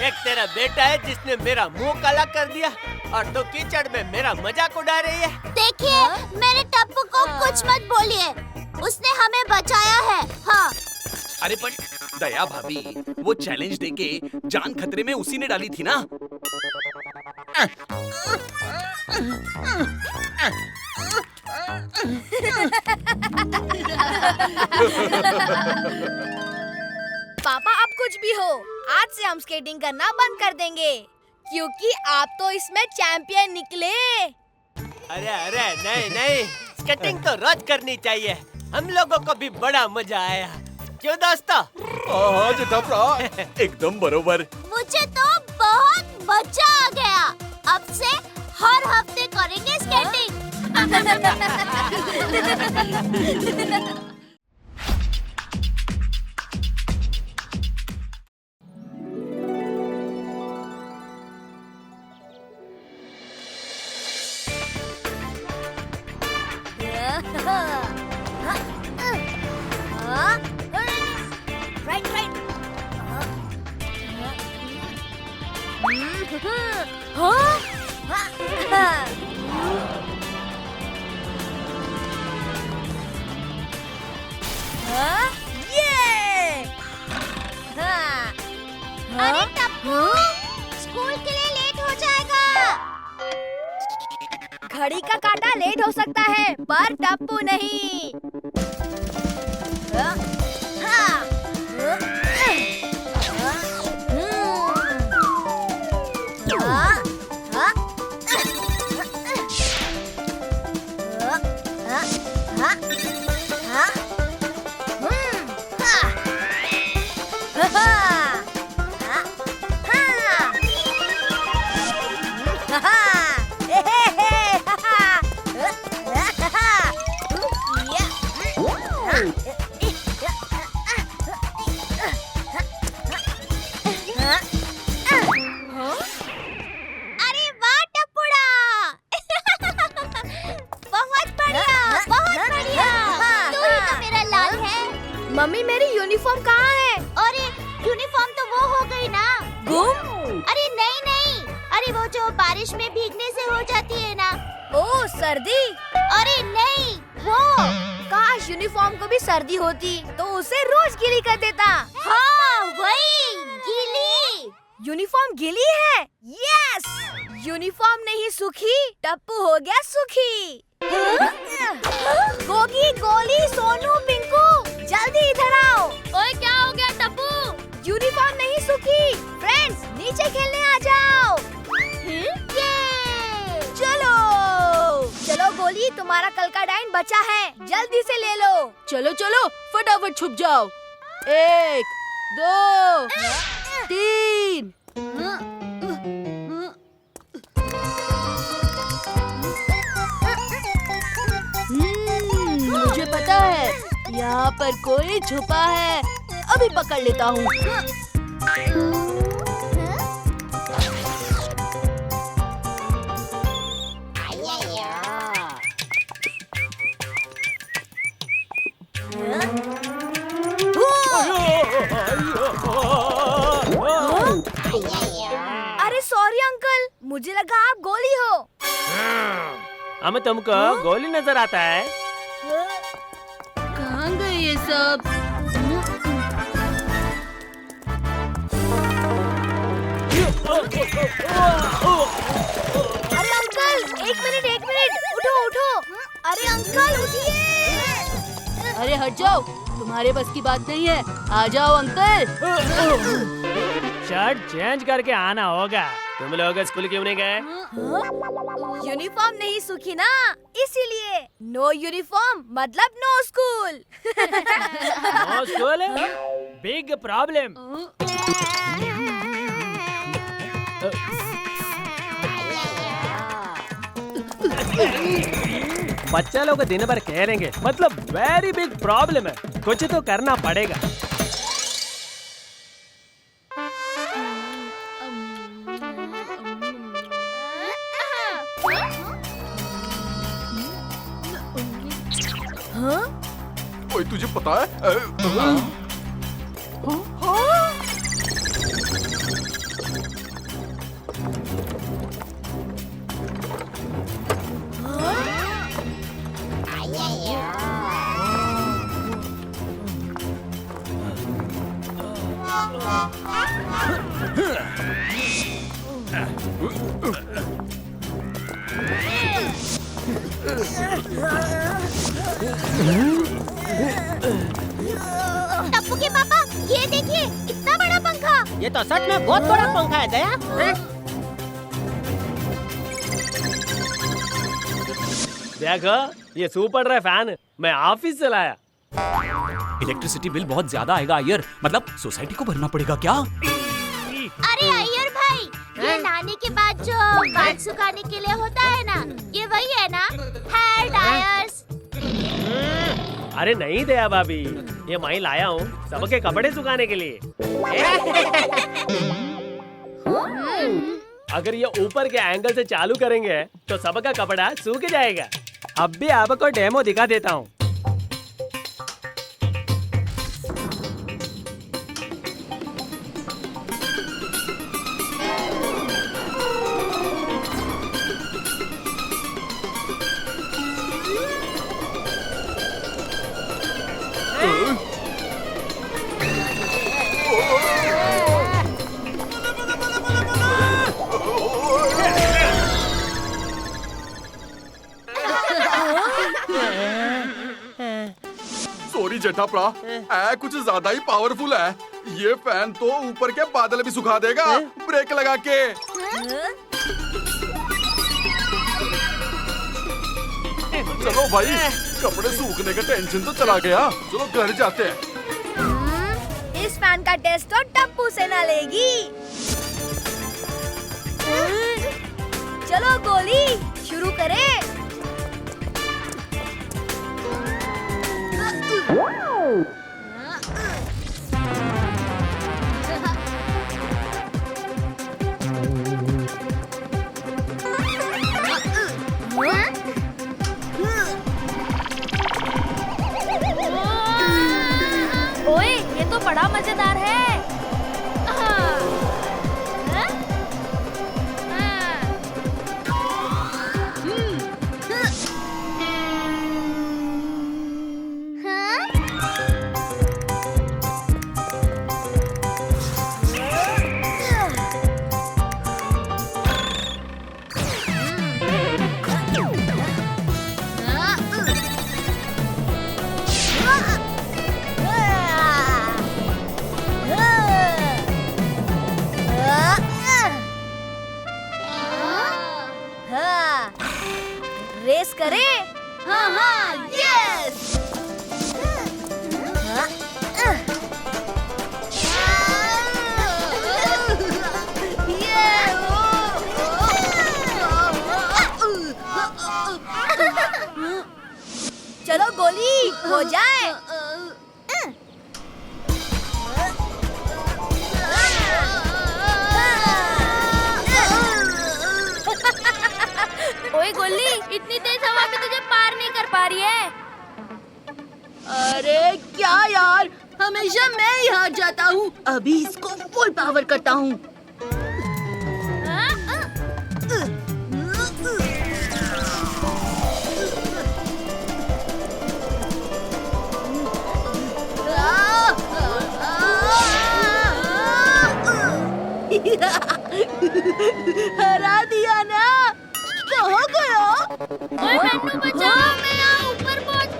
एक तेरा बेटा है जिसने मेरा मुंह काला कर दिया और तो कीचड़ में मेरा मजाक उड़ा रही है। देखिए, मेरे टप्पू को कुछ मत बोलिए, उसने हमें बचाया है। हाँ। अरे पर दया भाभी, वो चैलेंज देके जान खतरे में उसी ने डाली थी ना। पापा आप कुछ भी हो, आज से हम स्केटिंग करना बंद कर देंगे क्योंकि आप तो इसमें चैंपियन निकले। अरे नहीं, स्केटिंग तो रोज करनी चाहिए। हम लोगों को भी बड़ा मजा आया, क्यों दोस्तों? हाँ जेठाप्रा, एकदम बरोबर। मुझे तो बहुत मजा आ गया। अब से हर हफ्ते करेंगे स्केटिंग। अरे टप्पू, स्कूल के लिए लेट हो जाएगा। घड़ी का काटा लेट हो सकता है पर टप्पू नहीं। मम्मी मेरी यूनिफॉर्म कहाँ है? अरे यूनिफॉर्म तो वो हो गई ना, गुम? अरे नहीं, अरे वो जो बारिश में भीगने से हो जाती है ना। ओह सर्दी? अरे नहीं, वो। काश यूनिफॉर्म को भी सर्दी होती तो उसे रोज गीली कर देता। हाँ वही, गीली। यूनिफॉर्म गीली है? यस! यूनिफॉर्म नहीं सूखी, टप्पू हो गया सुखी। गोगी, गोली, सोनू, पिंकू, जल्दी इधर आओ। ओए क्या हो गया टप्पू? यूनिफॉर्म नहीं सूखी। फ्रेंड्स नीचे खेलने आ जाओ। चलो चलो फटाफट छुप जाओ। 1 2 3। मुझे पता है यहाँ पर कोई छुपा है, अभी पकड़ लेता हूँ। अरे सॉरी अंकल, मुझे लगा आप गोली हो। हमें तुमको गोली नजर आता है। कहाँ गए ये सब? अरे अंकल, एक मिनट, उठो उठो। अरे अंकल उठिए। अरे हट जाओ, तुम्हारे बस की बात नहीं है। आ जाओ अंकल। शर्ट चेंज करके आना होगा। तुम लोग स्कूल क्यों नहीं गए? यूनिफॉर्म नहीं सूखी ना, इसीलिए। नो यूनिफॉर्म मतलब no school. No school? Big problem. बच्चा लोग दिन भर खेलेंगे, मतलब वेरी बिग प्रॉब्लम है। कुछ तो करना पड़ेगा। ओए तुझे पता है? टप्पू के पापा, ये देखिए इतना बड़ा पंखा। ये तो सच में बहुत बड़ा पंखा है दया। देखो, ये सुपर है फैन, मैं ऑफिस से लाया। इलेक्ट्रिसिटी बिल बहुत ज्यादा आएगा अय्यर, मतलब सोसाइटी को भरना पड़ेगा क्या? अरे अय्यर भाई, ये नहाने के बाद जो बाल सुखाने के लिए होता है ना, ये वही है ना? Hair dryers. अरे नहीं दया भाभी, ये मैं लाया हूँ सबके कपड़े सुखाने के लिए। अगर ये ऊपर के एंगल से चालू करेंगे तो सबका कपड़ा सूख जाएगा। अब भी आपको डेमो दिखा देता हूँ। सॉरी जेठाप्रा, कुछ ज्यादा ही पावरफुल है। ये फैन तो ऊपर के बादल भी सुखा देगा, ब्रेक लगा के। चलो भाई, कपड़े सूखने का टेंशन तो चला गया। चलो घर जाते हैं। इस फैन का टेस्ट तो टप्पू से ना लेगी। चलो गोली शुरू करें। ओए, ये तो बड़ा मजेदार है। गोली हो जाए। ओए गोली, इतनी तेज हवा में तुझे पार नहीं कर पा रही है। अरे क्या यार, हमेशा मैं ही हार जाता हूँ। अभी इसको फुल पावर करता हूँ। हरा दिया ना। कहाँ गया? ओए नन्नू बचाओ, मैं यहाँ ऊपर पहुँच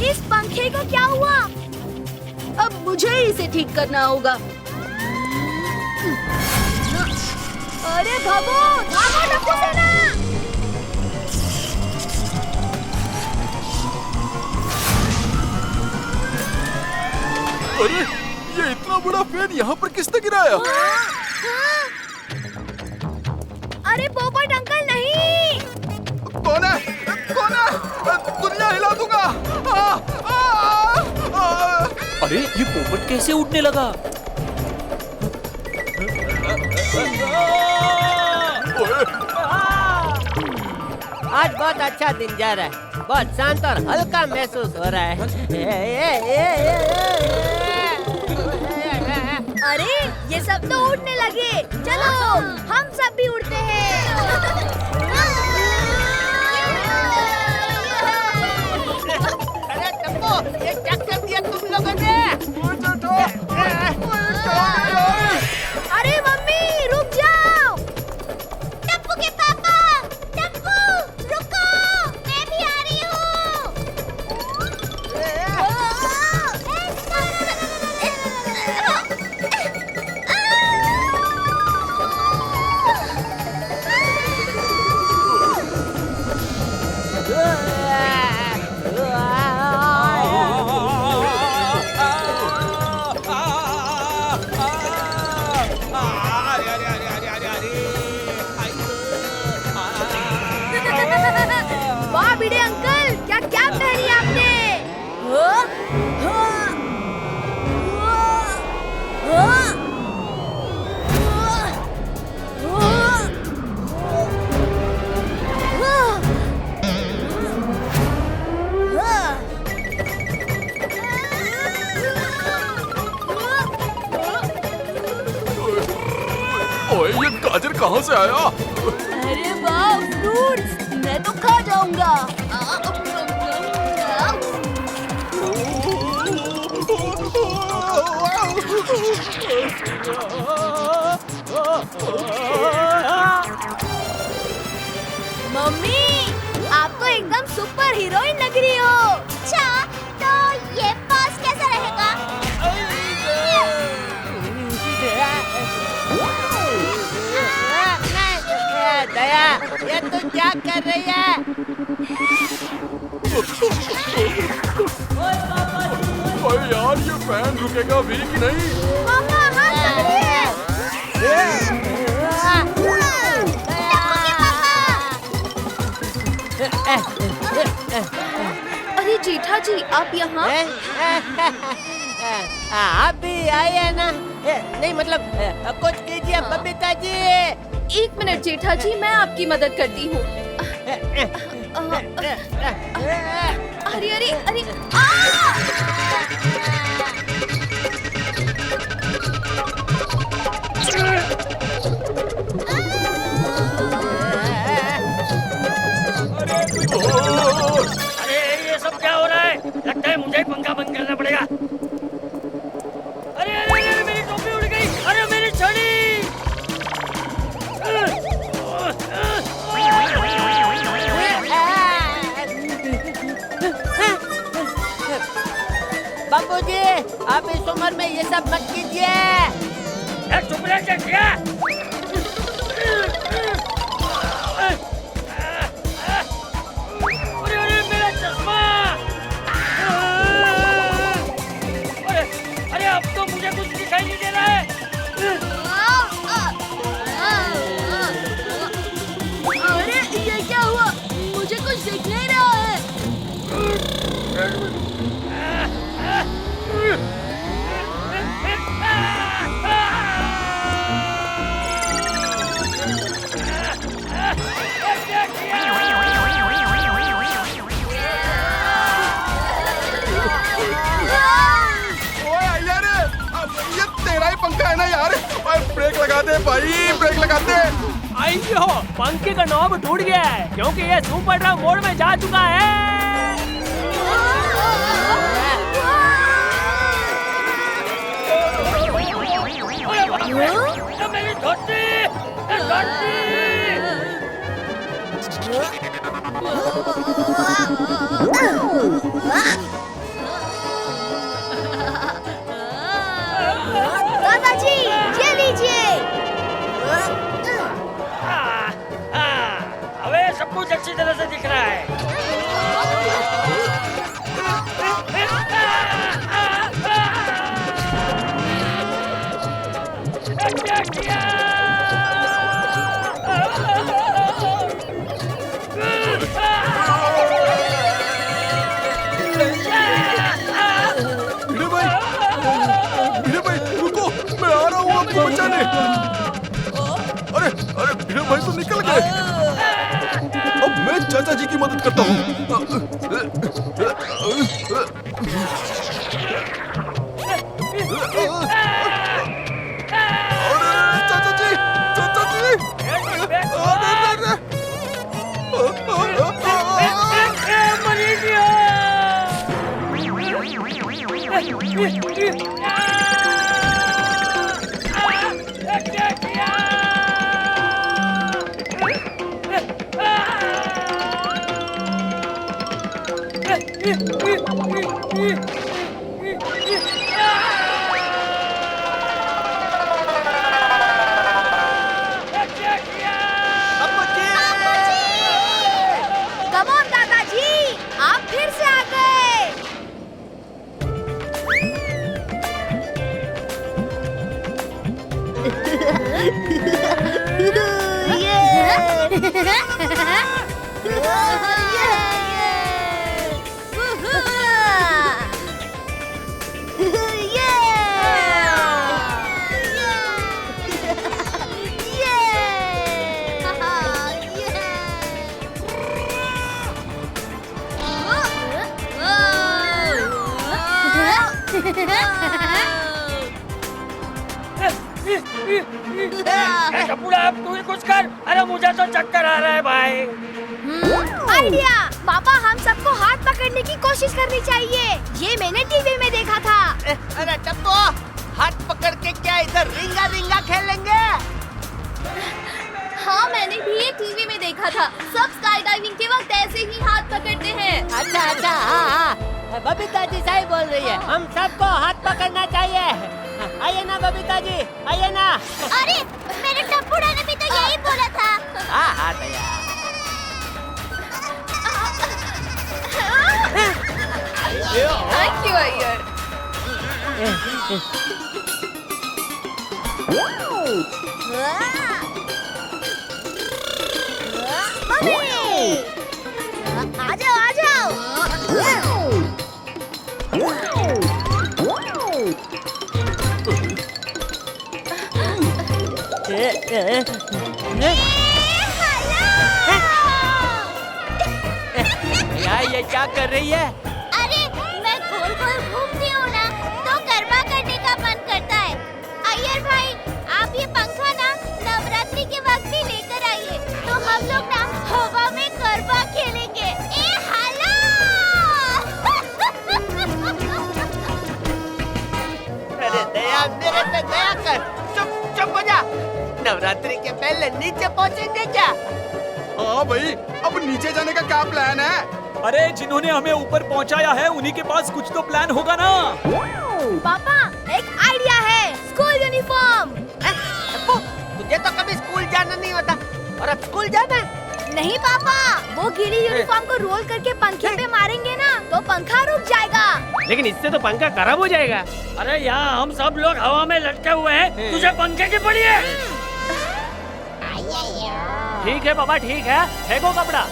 इस पंखे का क्या हुआ? अब मुझे ही इसे ठीक करना होगा। अरे भागो भागो टप्पू सेना! अरे ये इतना बड़ा फैन यहाँ पर किसने गिराया? अरे पोपट अंकल नहीं। कौन है? कौन है? दुनिया हिला दूंगा। अरे ये पोपट कैसे उड़ने लगा? आज बहुत अच्छा दिन जा रहा है, बहुत शांत और हल्का महसूस हो रहा है। अरे ये सब तो उड़ने लगे, चलो हम सब भी उड़ते हैं। अरे टप्पू, ये क्या कर दिया तुम लोगों ने? अरे मम्मी रुक जाओ। टप्पू के पापा, टप्पू रुको, मैं भी आ रही हूँ। वाह भिड़े अंकल, क्या क्या पहनी आपने? ओए ये गाजर कहाँ से आया? अरे वाह फ्रूट्स, मैं तो खा जाऊंगा। मम्मी आप तो एकदम सुपर हीरोइन लग रही हो। अच्छा, तो ये पास कैसा रहेगा? दया, ये तू क्या कर रही है? ओए यार ये फैन रुकेगा भी कि नहीं? पापा हाथ पकड़िए। अरे जेठा जी, आप यहाँ? आप भी आए हैं ना? नहीं मतलब कुछ कीजिए बबीता जी। एक मिनट जेठा जी, मैं आपकी मदद करती हूँ। अरे अरे अरे अरे ये सब क्या हो रहा है? लगता है मुझे पंखा बंद करना पड़ेगा। अरे अरे अरे मेरी टोपी उड़ गई। अरे मेरी छड़ी। बाबूजी, आप इस उम्र में ये सब मत कीजिए। चुप रह क्या? अरे अरे लगा दे भाई, ब्रेक लगा दे। अयो, पंखे का नॉब टूट गया है क्योंकि ये सुपर ट्रक मोड में जा चुका है। मेरी धोती, दादाजी ये लीजिए। अबे सब कुछ अच्छी तरह से दिख रहा है। क्या किया? भिड़े भाई रुको, मैं आ रहा हूँ आपको बचाने। अरे अरे भिड़े भाई तो निकल गए। अब मैं चाचा जी की मदद करता हूँ। चाचा जी, चाचा जी, कम ऑन दादाजी, आप फिर से आ गए। कपूरा, अब तू ही कुछ कर। अरे मुझे तो चक्कर आ रहा है भाई। आइडिया, पापा हम सबको हाथ पकड़ने की कोशिश करनी चाहिए। ये मैंने टीवी में देखा था। अरे टप्पू, हाथ पकड़ के क्या इधर रिंगा रिंगा खेलेंगे? हाँ, मैंने भी ये टीवी में देखा था। सब स्काई डाइविंग के वक्त ऐसे ही हाथ पकड़ते हैं। अच्छा अच्छा, हाँ, बबीता जी सही बोल रही है, हम सबको हाथ पकड़ना चाहिए। आइए ना बबीता जी, आइए ना। अरे मेरे टप्पूड़ा ने भी तो यही बोला था। हाँ हाँ दया। Thank you Iyer. आ जाओ आ जाओ। यार ये क्या कर रही है? अरे मैं गोल गोल घूमती हूँ ना, तो गरबा करने का मन करता है। अय्यर भाई, आप ये पंखा ना नवरात्रि के वक्त भी लेकर आइए, तो हम लोग ना हवा में गरबा खेलेंगे। ए हाला! अरे दया, मेरे पे दया कर। चुप चुप हो जा। नवरात्रि के पहले नीचे पहुँचेंगे क्या? हाँ भाई, अब नीचे जाने का क्या प्लान है? अरे जिन्होंने हमें ऊपर पहुंचाया है उन्हीं के पास कुछ तो प्लान होगा ना। पापा एक आइडिया है, स्कूल यूनिफॉर्म। तुझे तो कभी स्कूल जाना नहीं होता और अब स्कूल जाना है? नहीं पापा, वो गीली यूनिफॉर्म को रोल करके पंखे पे मारेंगे ना, तो पंखा रुक जाएगा। लेकिन इससे तो पंखा खराब हो जाएगा। अरे यहाँ हम सब लोग हवा में लटके हुए हैं, तुझे पंखे की पड़ी है। ठीक है पापा, ठीक है, फेंको कपड़ा।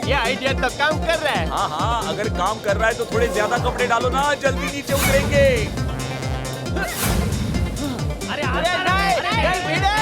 ये आइडिया तो काम कर रहा है। हाँ हाँ, अगर काम कर रहा है तो थोड़े ज्यादा कपड़े डालो ना, जल्दी नीचे उतरेंगे। अरे नहीं, भीड़ है।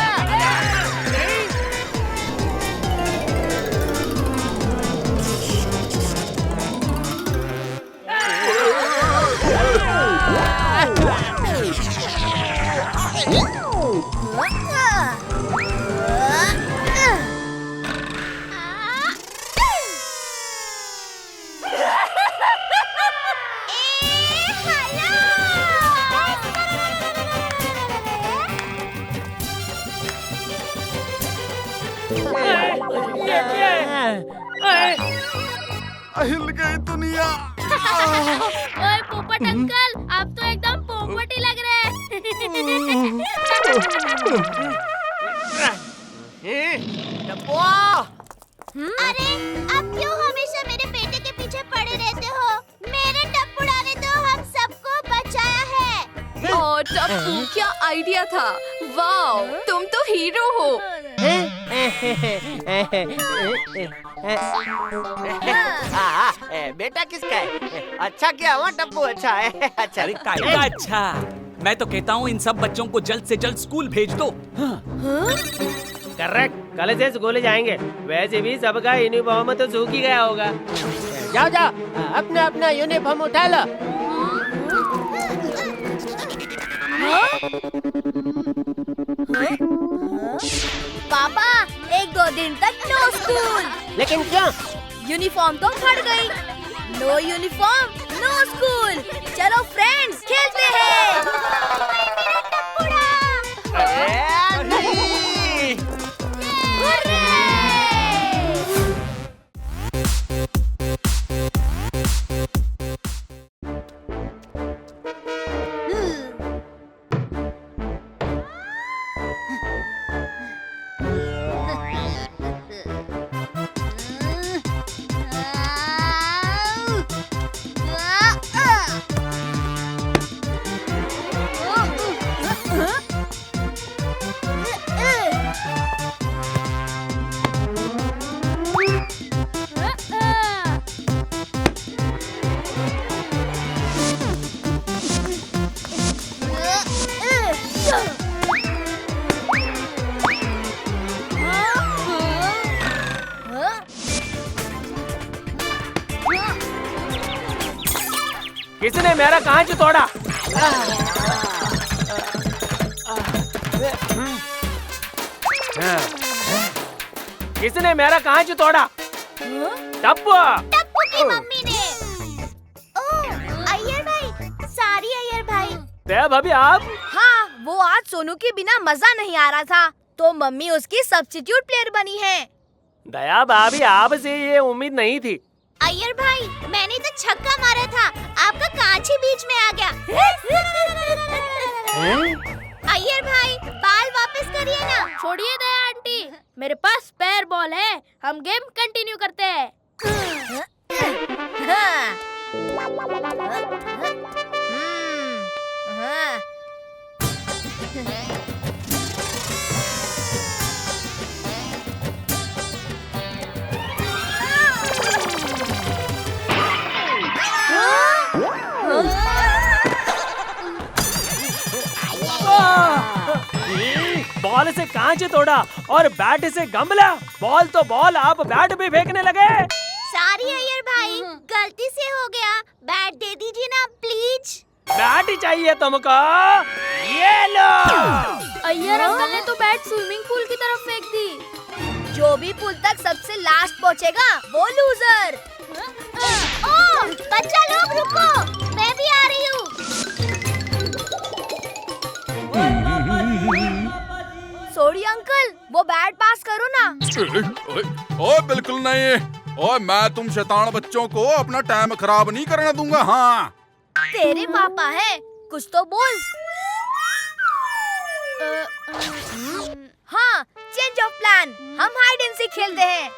हिल गई दुनिया। ओए पोपट अंकल, आप तो एकदम पोपट ही लग रहे हैं। अरे आप क्यों हमेशा मेरे बेटे के पीछे पड़े रहते हो? मेरे टप्पुड़ा ने तो हम सबको बचाया है। ओ टप्पू, क्या आइडिया था। वाओ, तुम तो हीरो हो। बेटा किसका है? अच्छा क्या हुआ टप्पू, अच्छा है। अच्छा अरे कायदा अच्छा। मैं तो कहता हूँ इन सब बच्चों को जल्द से जल्द स्कूल भेज दो। करेक्ट, कल से स्कूल जाएंगे। वैसे भी सबका यूनिफॉर्म तो सूख ही गया होगा। जाओ जाओ, अपना अपना यूनिफॉर्म उठा लो। पापा, 1-2 दिन तक नो स्कूल। लेकिन क्यों? यूनिफॉर्म तो फट गई। No uniform no school. चलो फ्रेंड्स, खेलते हैं। अरे नहीं। किसने मेरा कांच तोड़ा? किसने मेरा कांच तोड़ा? टप्पू। टप्पू की मम्मी ने। ओह, अय्यर भाई, सॉरी अय्यर भाई। भाभी आप? हाँ, वो आज सोनू के बिना मजा नहीं आ रहा था, तो मम्मी उसकी सब्स्टिट्यूट प्लेयर बनी है। दया भाभी, आपसे ये उम्मीद नहीं थी। अय्यर भाई, मैंने तो छक्का मारा था, आपका कांच ही बीच में आ गया। अय्यर भाई, बाल वापस करिए ना। छोड़िए दया आंटी, मेरे पास स्पेयर बॉल है, हम गेम कंटिन्यू करते हैं। बॉल से कांच तोड़ा और बैट से गमला। बॉल तो बॉल, आप बैट भी फेंकने लगे। सॉरी अय्यर भाई, गलती से हो गया। बैट दे दीजिए ना प्लीज। बैट ही चाहिए तुमको? ये लो। अय्यर अंकल ने तो बैट स्विमिंग पूल की तरफ फेंक दी। जो भी पुल तक सबसे लास्ट पहुंचेगा वो लूजर। ओह, बच्चा लोग रुको, मैं भी आ रही हूँ। सॉरी अंकल, वो बैट पास करो ना। ओए बिल्कुल नहीं। ओए मैं तुम शैतान बच्चों को अपना टाइम खराब नहीं करने दूंगा। हाँ, तेरे पापा है, कुछ तो बोल। हाँ, चेंज ऑफ प्लान, हम हाइड एंड सीक खेलते हैं।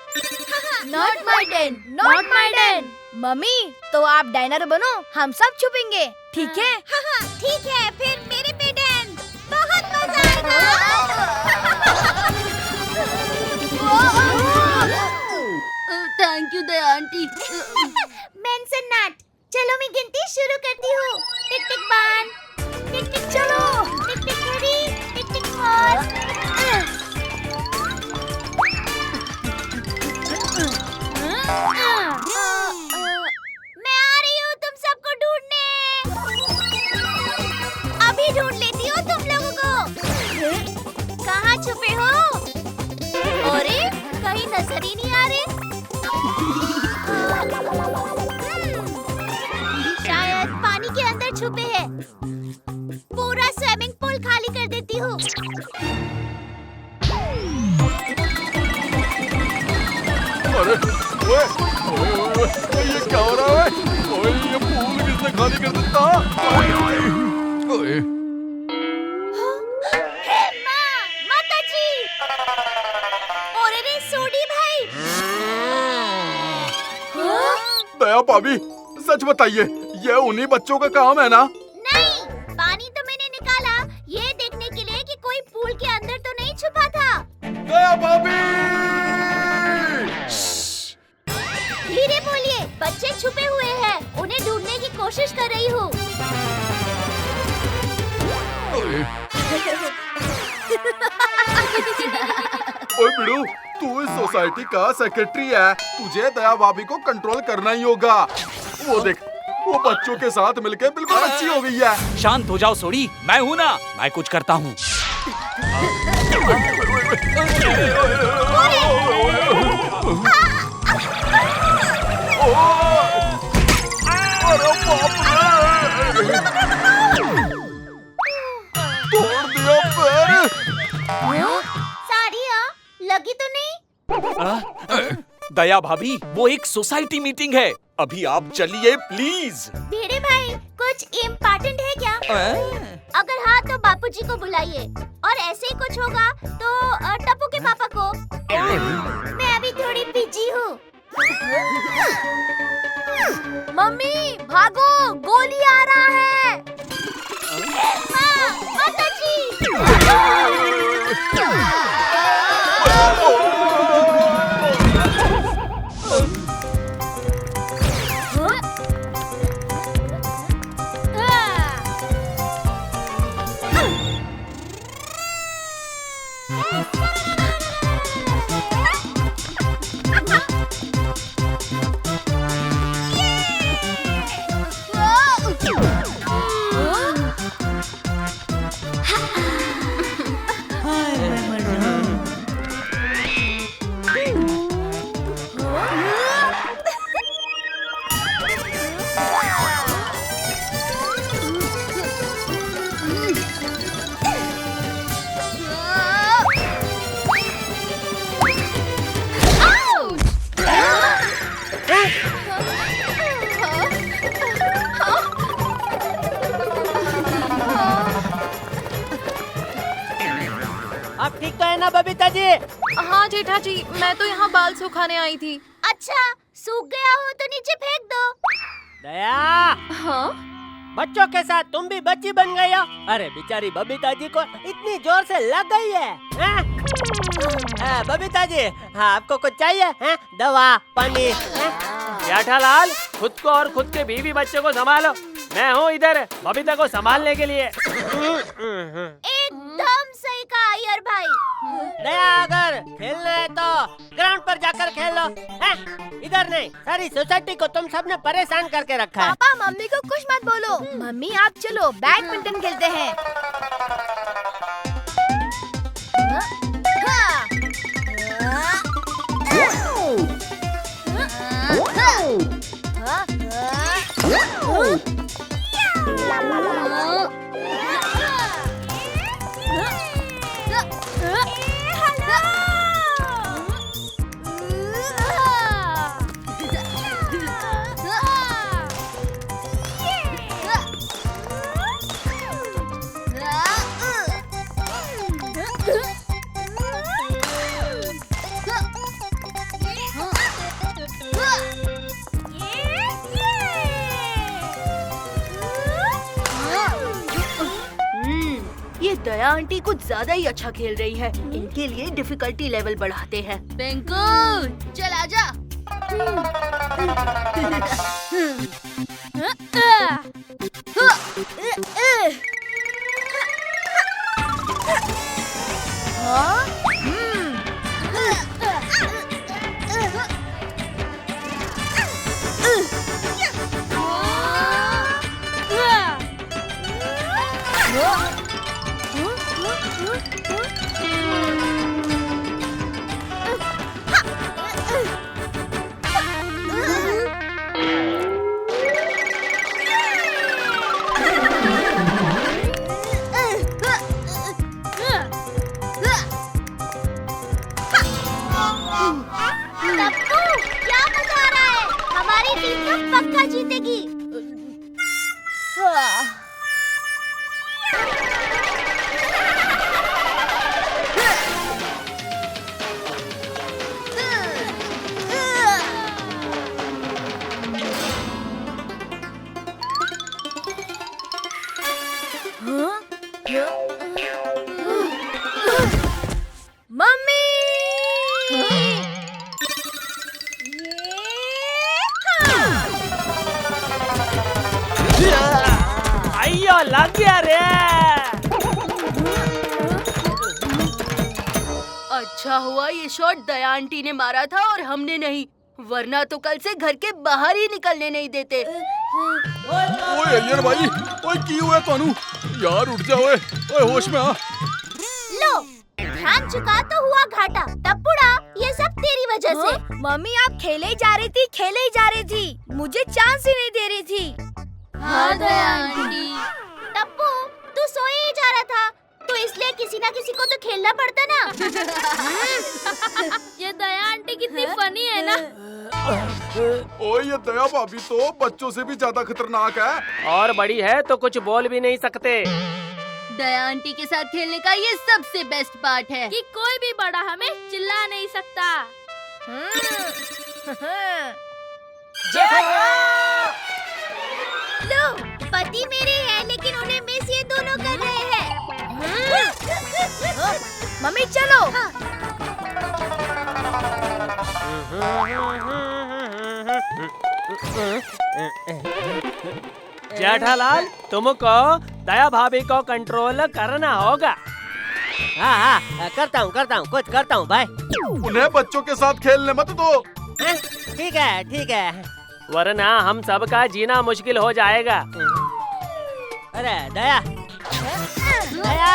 Not my Dan, not my Dan. Mummy, तो आप डाइनर बनो, हम सब छुपेंगे, ठीक है? हाँ, ठीक है, फिर मेरे पे डैन, बहुत मजा आएगा। Thank you Daya aunty. Mention not. चलो मैं गिनती शुरू करती हूँ। टिक टिक 1, टिक टिक चलो, टिक टिक 3, टिक टिक 4। मैं आ रही हूँ तुम सबको ढूंढने। अभी ढूंढ लेती हूँ तुम लोगों को। कहाँ छुपे हो? अरे कहीं नजर ही नहीं आ रहे। शायद पानी के अंदर छुपे हैं। पूरा स्विमिंग पूल खाली कर देती हूँ। अरे ओए, ओए, ओए, ओए, ये क्या हो रहा है? ओए, ये पूल किसने खाली कर देता? ओए, माताजी! और रे सोडी भाई! दया भाभी, सच बताइए, ये उन्हीं बच्चों का काम है ना? नहीं, पानी तो मैंने निकाला ये देखने के लिए कि कोई पूल के अंदर तो नहीं छुपा था। दया भाभी! धीरे बोलिए, बच्चे छुपे हुए हैं, उन्हें ढूंढने की कोशिश कर रही हूँ। ओए बिड़ू, तू इस सोसाइटी का सेक्रेटरी है, तुझे दया भाभी को कंट्रोल करना ही होगा। वो देख, वो बच्चों के साथ मिलके बिल्कुल अच्छी हो गई है। शांत हो जाओ सोडी, मैं हूँ ना, मैं कुछ करता हूँ। तोड़ दिया पैर। सारी लगी तो नहीं? दया भाभी, वो एक सोसाइटी मीटिंग है, अभी आप चलिए प्लीज। भिड़े भाई, कुछ इम्पोर्टेंट है क्या? अगर हाँ तो बापूजी को बुलाइए, और ऐसे ही कुछ होगा तो टप्पू के पापा को। मैं अभी थोड़ी बिजी हूँ। मम्मी भागो, गोली आ रहा है। माताजी! आप ठीक तो है ना बबीता जी? हाँ जेठा जी, मैं तो यहाँ बाल सुखाने आई थी। अच्छा, सूख गया हो तो नीचे फेंक दो। दया! हाँ? बच्चों के साथ तुम भी बच्ची बन गई हो? अरे बेचारी बबीता जी को इतनी जोर से लग गई है। बबीता जी, हाँ आपको कुछ चाहिए? दवा, पानी? जेठालाल, खुद को और खुद के बीवी बच्चों को संभालो, मैं हूँ इधर बबीता को संभालने के लिए। एकदम सही कहा अय्यर भाई। दया, अगर खेलना है तो ग्राउंड पर जाकर खेल लो, इधर नहीं। सारी सोसाइटी को तुम सबने परेशान करके रखा है। पापा मम्मी को कुछ मत बोलो। मम्मी आप चलो बैडमिंटन खेलते हैं। ये दया आंटी कुछ ज्यादा ही अच्छा खेल रही है। इनके लिए डिफिकल्टी लेवल बढ़ाते हैं। पिंकू चल आजा। टप्पू, क्या मजा आ रहा है? हमारी टीम तो पक्का जीतेगी। मम्मी! अयो लग गया रे। अच्छा हुआ ये शॉट दया आंटी ने मारा था और हमने नहीं, वरना तो कल से घर के बाहर ही निकलने नहीं देते। ओए अय्यर भाई, ओए की हुआ तानू? यार उठ जा, ओए होश में आ। लो, ध्यान चुका तो हुआ घाटा। टप्पूड़ा, ये सब तेरी वजह से। मम्मी आप खेले ही जा रही थी, मुझे चांस ही नहीं दे रही थी। हाँ दया आंटी। टप्पू, तू सोए ही जा रहा था, तो इसलिए किसी ना किसी को तो खेलना पड़ता ना। ये दया आंटी कितनी फनी है ना। ओए ये दया भाभी तो बच्चों से भी ज्यादा खतरनाक है। और बड़ी है तो कुछ बोल भी नहीं सकते। दया आंटी के साथ खेलने का ये सबसे बेस्ट पार्ट है कि कोई भी बड़ा हमें चिल्ला नहीं सकता। लो, पति मेरे हैं लेकिन उन्हें मिस ये दोनों कर रहे हैं। मम्मी चलो। जेठालाल, तुमको दया भाभी को कंट्रोल करना होगा। हाँ, करता हूँ, कुछ करता हूँ भाई। उन्हें बच्चों के साथ खेलने मत दो। ठीक है। वरना हम सबका जीना मुश्किल हो जाएगा। अरे दया, दया।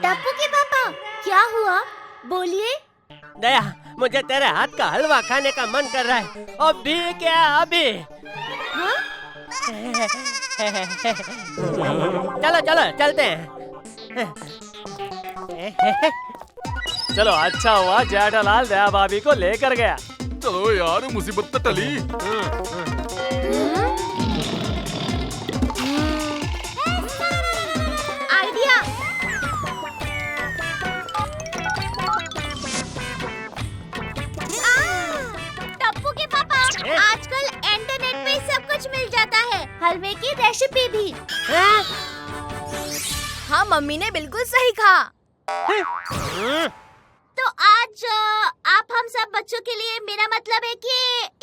टप्पू के पापा, क्या हुआ? बोलिए। दया, मुझे तेरे हाथ का हलवा खाने का मन कर रहा है। अभी क्या अभी? चलो चलते हैं। चलो अच्छा हुआ जेठालाल दया भाभी को लेकर गया। चलो यार, मुसीबत तो टली। आइडिया। टप्पू के पापा, आजकल इंटरनेट पे सब कुछ मिल जाता है, हलवे की रेसिपी भी। हाँ मम्मी ने बिल्कुल सही कहा। तो आज आप हम सब बच्चों के लिए, मेरा मतलब है कि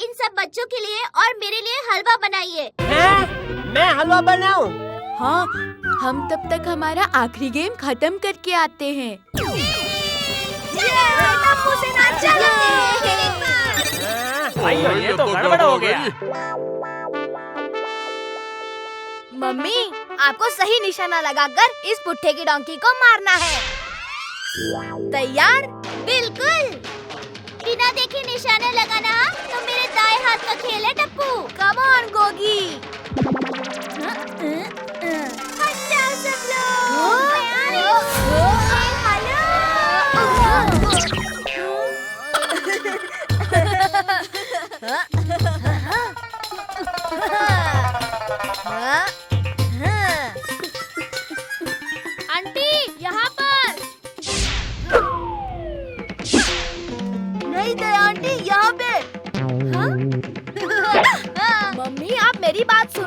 इन सब बच्चों के लिए और मेरे लिए हलवा बनाइए। मैं हलवा बनाऊं? हाँ, हम तब तक हमारा आखिरी गेम खत्म करके आते हैं। टप्पू से ना चलो। अयो ये तो गड़बड़ हो गया। मम्मी, आपको सही निशाना लगाकर इस पुट्ठे की डोंकी को मारना है। तैयार? बिल्कुल। बिना देखे निशाना लगाना तो मेरे दाएं हाथ का खेल है टप्पू। Come on Gogi. हट जाओ सब लोग। आंटी यहाँ पर।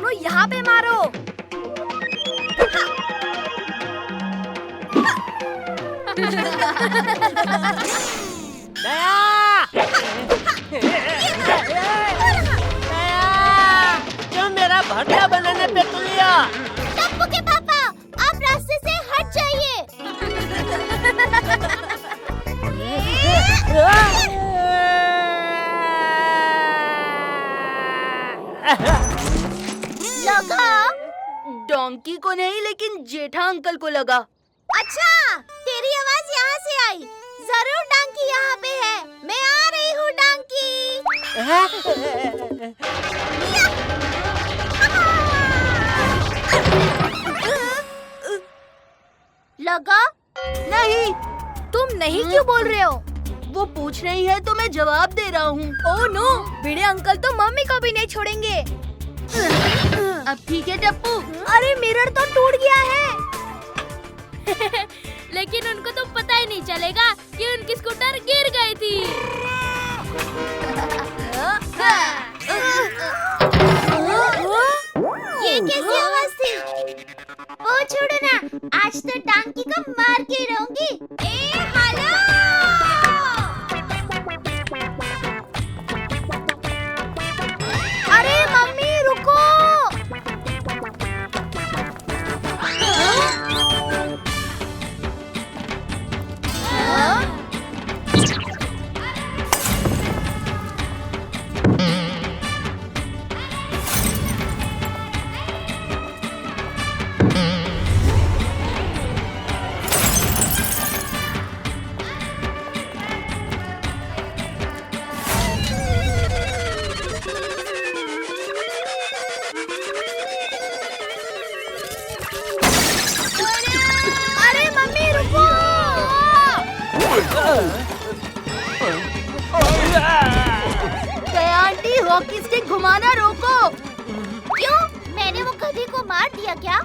दोनों यहाँ पे मारो। क्यों मेरा भरता बनाने पे तुलिया? टप्पू के पापा, आप रास्ते से हट जाइए। लगा? डोंकी को नहीं, लेकिन जेठा अंकल को लगा। अच्छा, तेरी आवाज यहाँ से आई। जरूर डांकी यहाँ पे है। मैं आ रही हूँ डांकी। लगा? नहीं, तुम नहीं क्यों बोल रहे हो? वो पूछ रही है तो मैं जवाब दे रहा हूँ। ओह नो, भिड़े अंकल तो मम्मी को भी नहीं छोड़ेंगे। अब ठीक है टप्पू। अरे मिरर तो टूट गया है। लेकिन उनको तो पता ही नहीं चलेगा कि उनकी स्कूटर गिर गई थी। ये कैसी आवाज थी? ओ छोड़ो ना, आज तो डांकी को मार के रहूंगी। ए हेलो! अरे मम्मी रुको। अरे मम्मी रुको। दया आंटी, हॉकी स्टिक घुमाना रोको। क्यों? मैंने वो गधे को मार दिया क्या?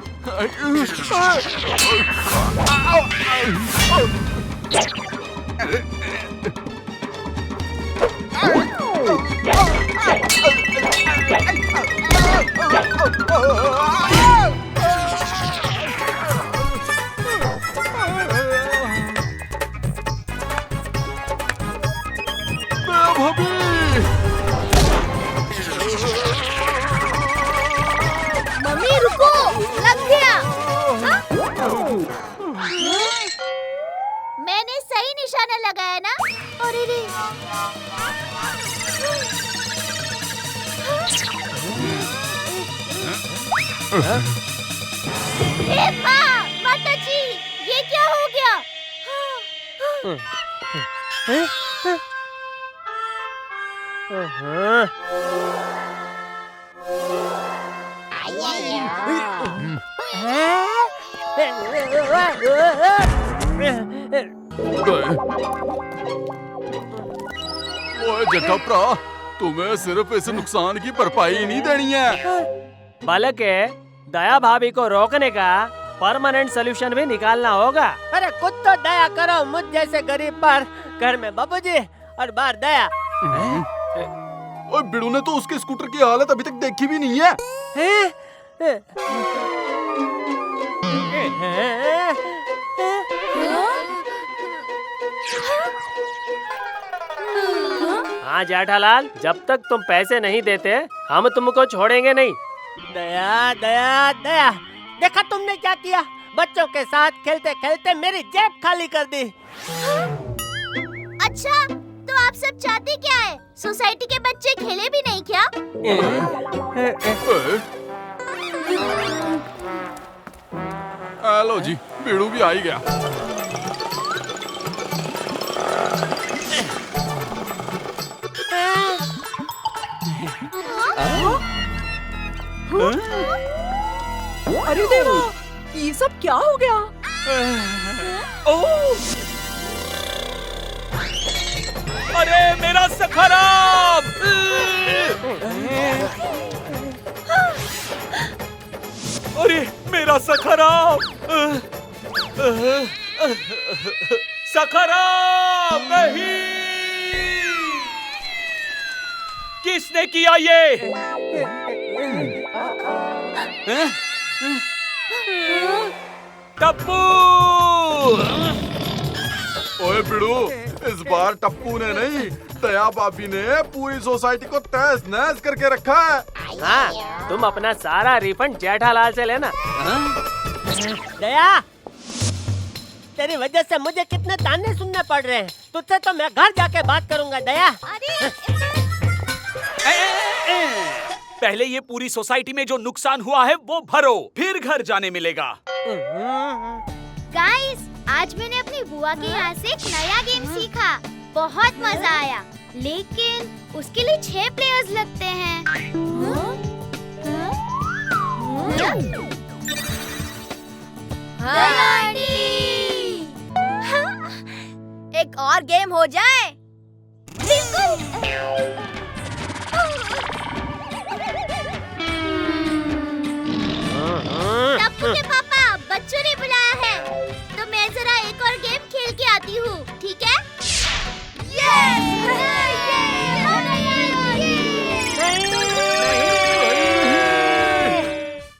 मम्मी रुको, लग गया। मैंने सही निशाना लगाया ना? अरे रे। ए माँ, माताजी, ये क्या हो गया? ओए जटप्रा, तुम्हें सिर्फ इस नुकसान की भरपाई नहीं देनी है। बालक है, दया भाभी को रोकने का परमानेंट सोल्यूशन भी निकालना होगा। अरे कुछ तो दया करो मुझ जैसे गरीब पर। घर में बाबूजी और बाहर दया। ओए बिड़ू ने तो उसके स्कूटर की हालत अभी तक देखी भी नहीं है। हाँ जेठालाल, जब तक तुम पैसे नहीं देते हम तुमको छोड़ेंगे नहीं। दया दया दया, देखा तुमने क्या किया? बच्चों के साथ खेलते खेलते मेरी जेब खाली कर दी। अच्छा, तो आप सब चाहते क्या है? सोसाइटी के बच्चे खेले भी नहीं क्या? हेलो जी, बिड़ू भी आ ही गया। अरे देवा, ये सब क्या हो गया? ओह! अरे मेरा सखराब! अरे मेरा सखराब! सखराब नहीं! किसने किया ये? टप्पू! ओए बिड़ू, इस बार टप्पू ने नहीं, दया भाभी ने पूरी सोसाइटी को तहस नहस करके रखा है। हाँ, तुम अपना सारा रिफंड जेठालाल से लेना। दया, तेरी वजह से मुझे कितने ताने सुनने पड़ रहे हैं। तुझसे तो मैं घर जाके बात करूंगा दया। पहले ये पूरी सोसाइटी में जो नुकसान हुआ है वो भरो, फिर घर जाने मिलेगा। गाइस, आज मैंने अपनी बुआ के यहाँ से एक नया गेम सीखा। बहुत मजा आया, लेकिन उसके लिए 6 प्लेयर्स लगते हैं। एक और गेम हो जाए। टप्पू के पापा, बच्चों ने बुलाया है, तो मैं जरा एक और गेम खेल के आती हूँ, ठीक है?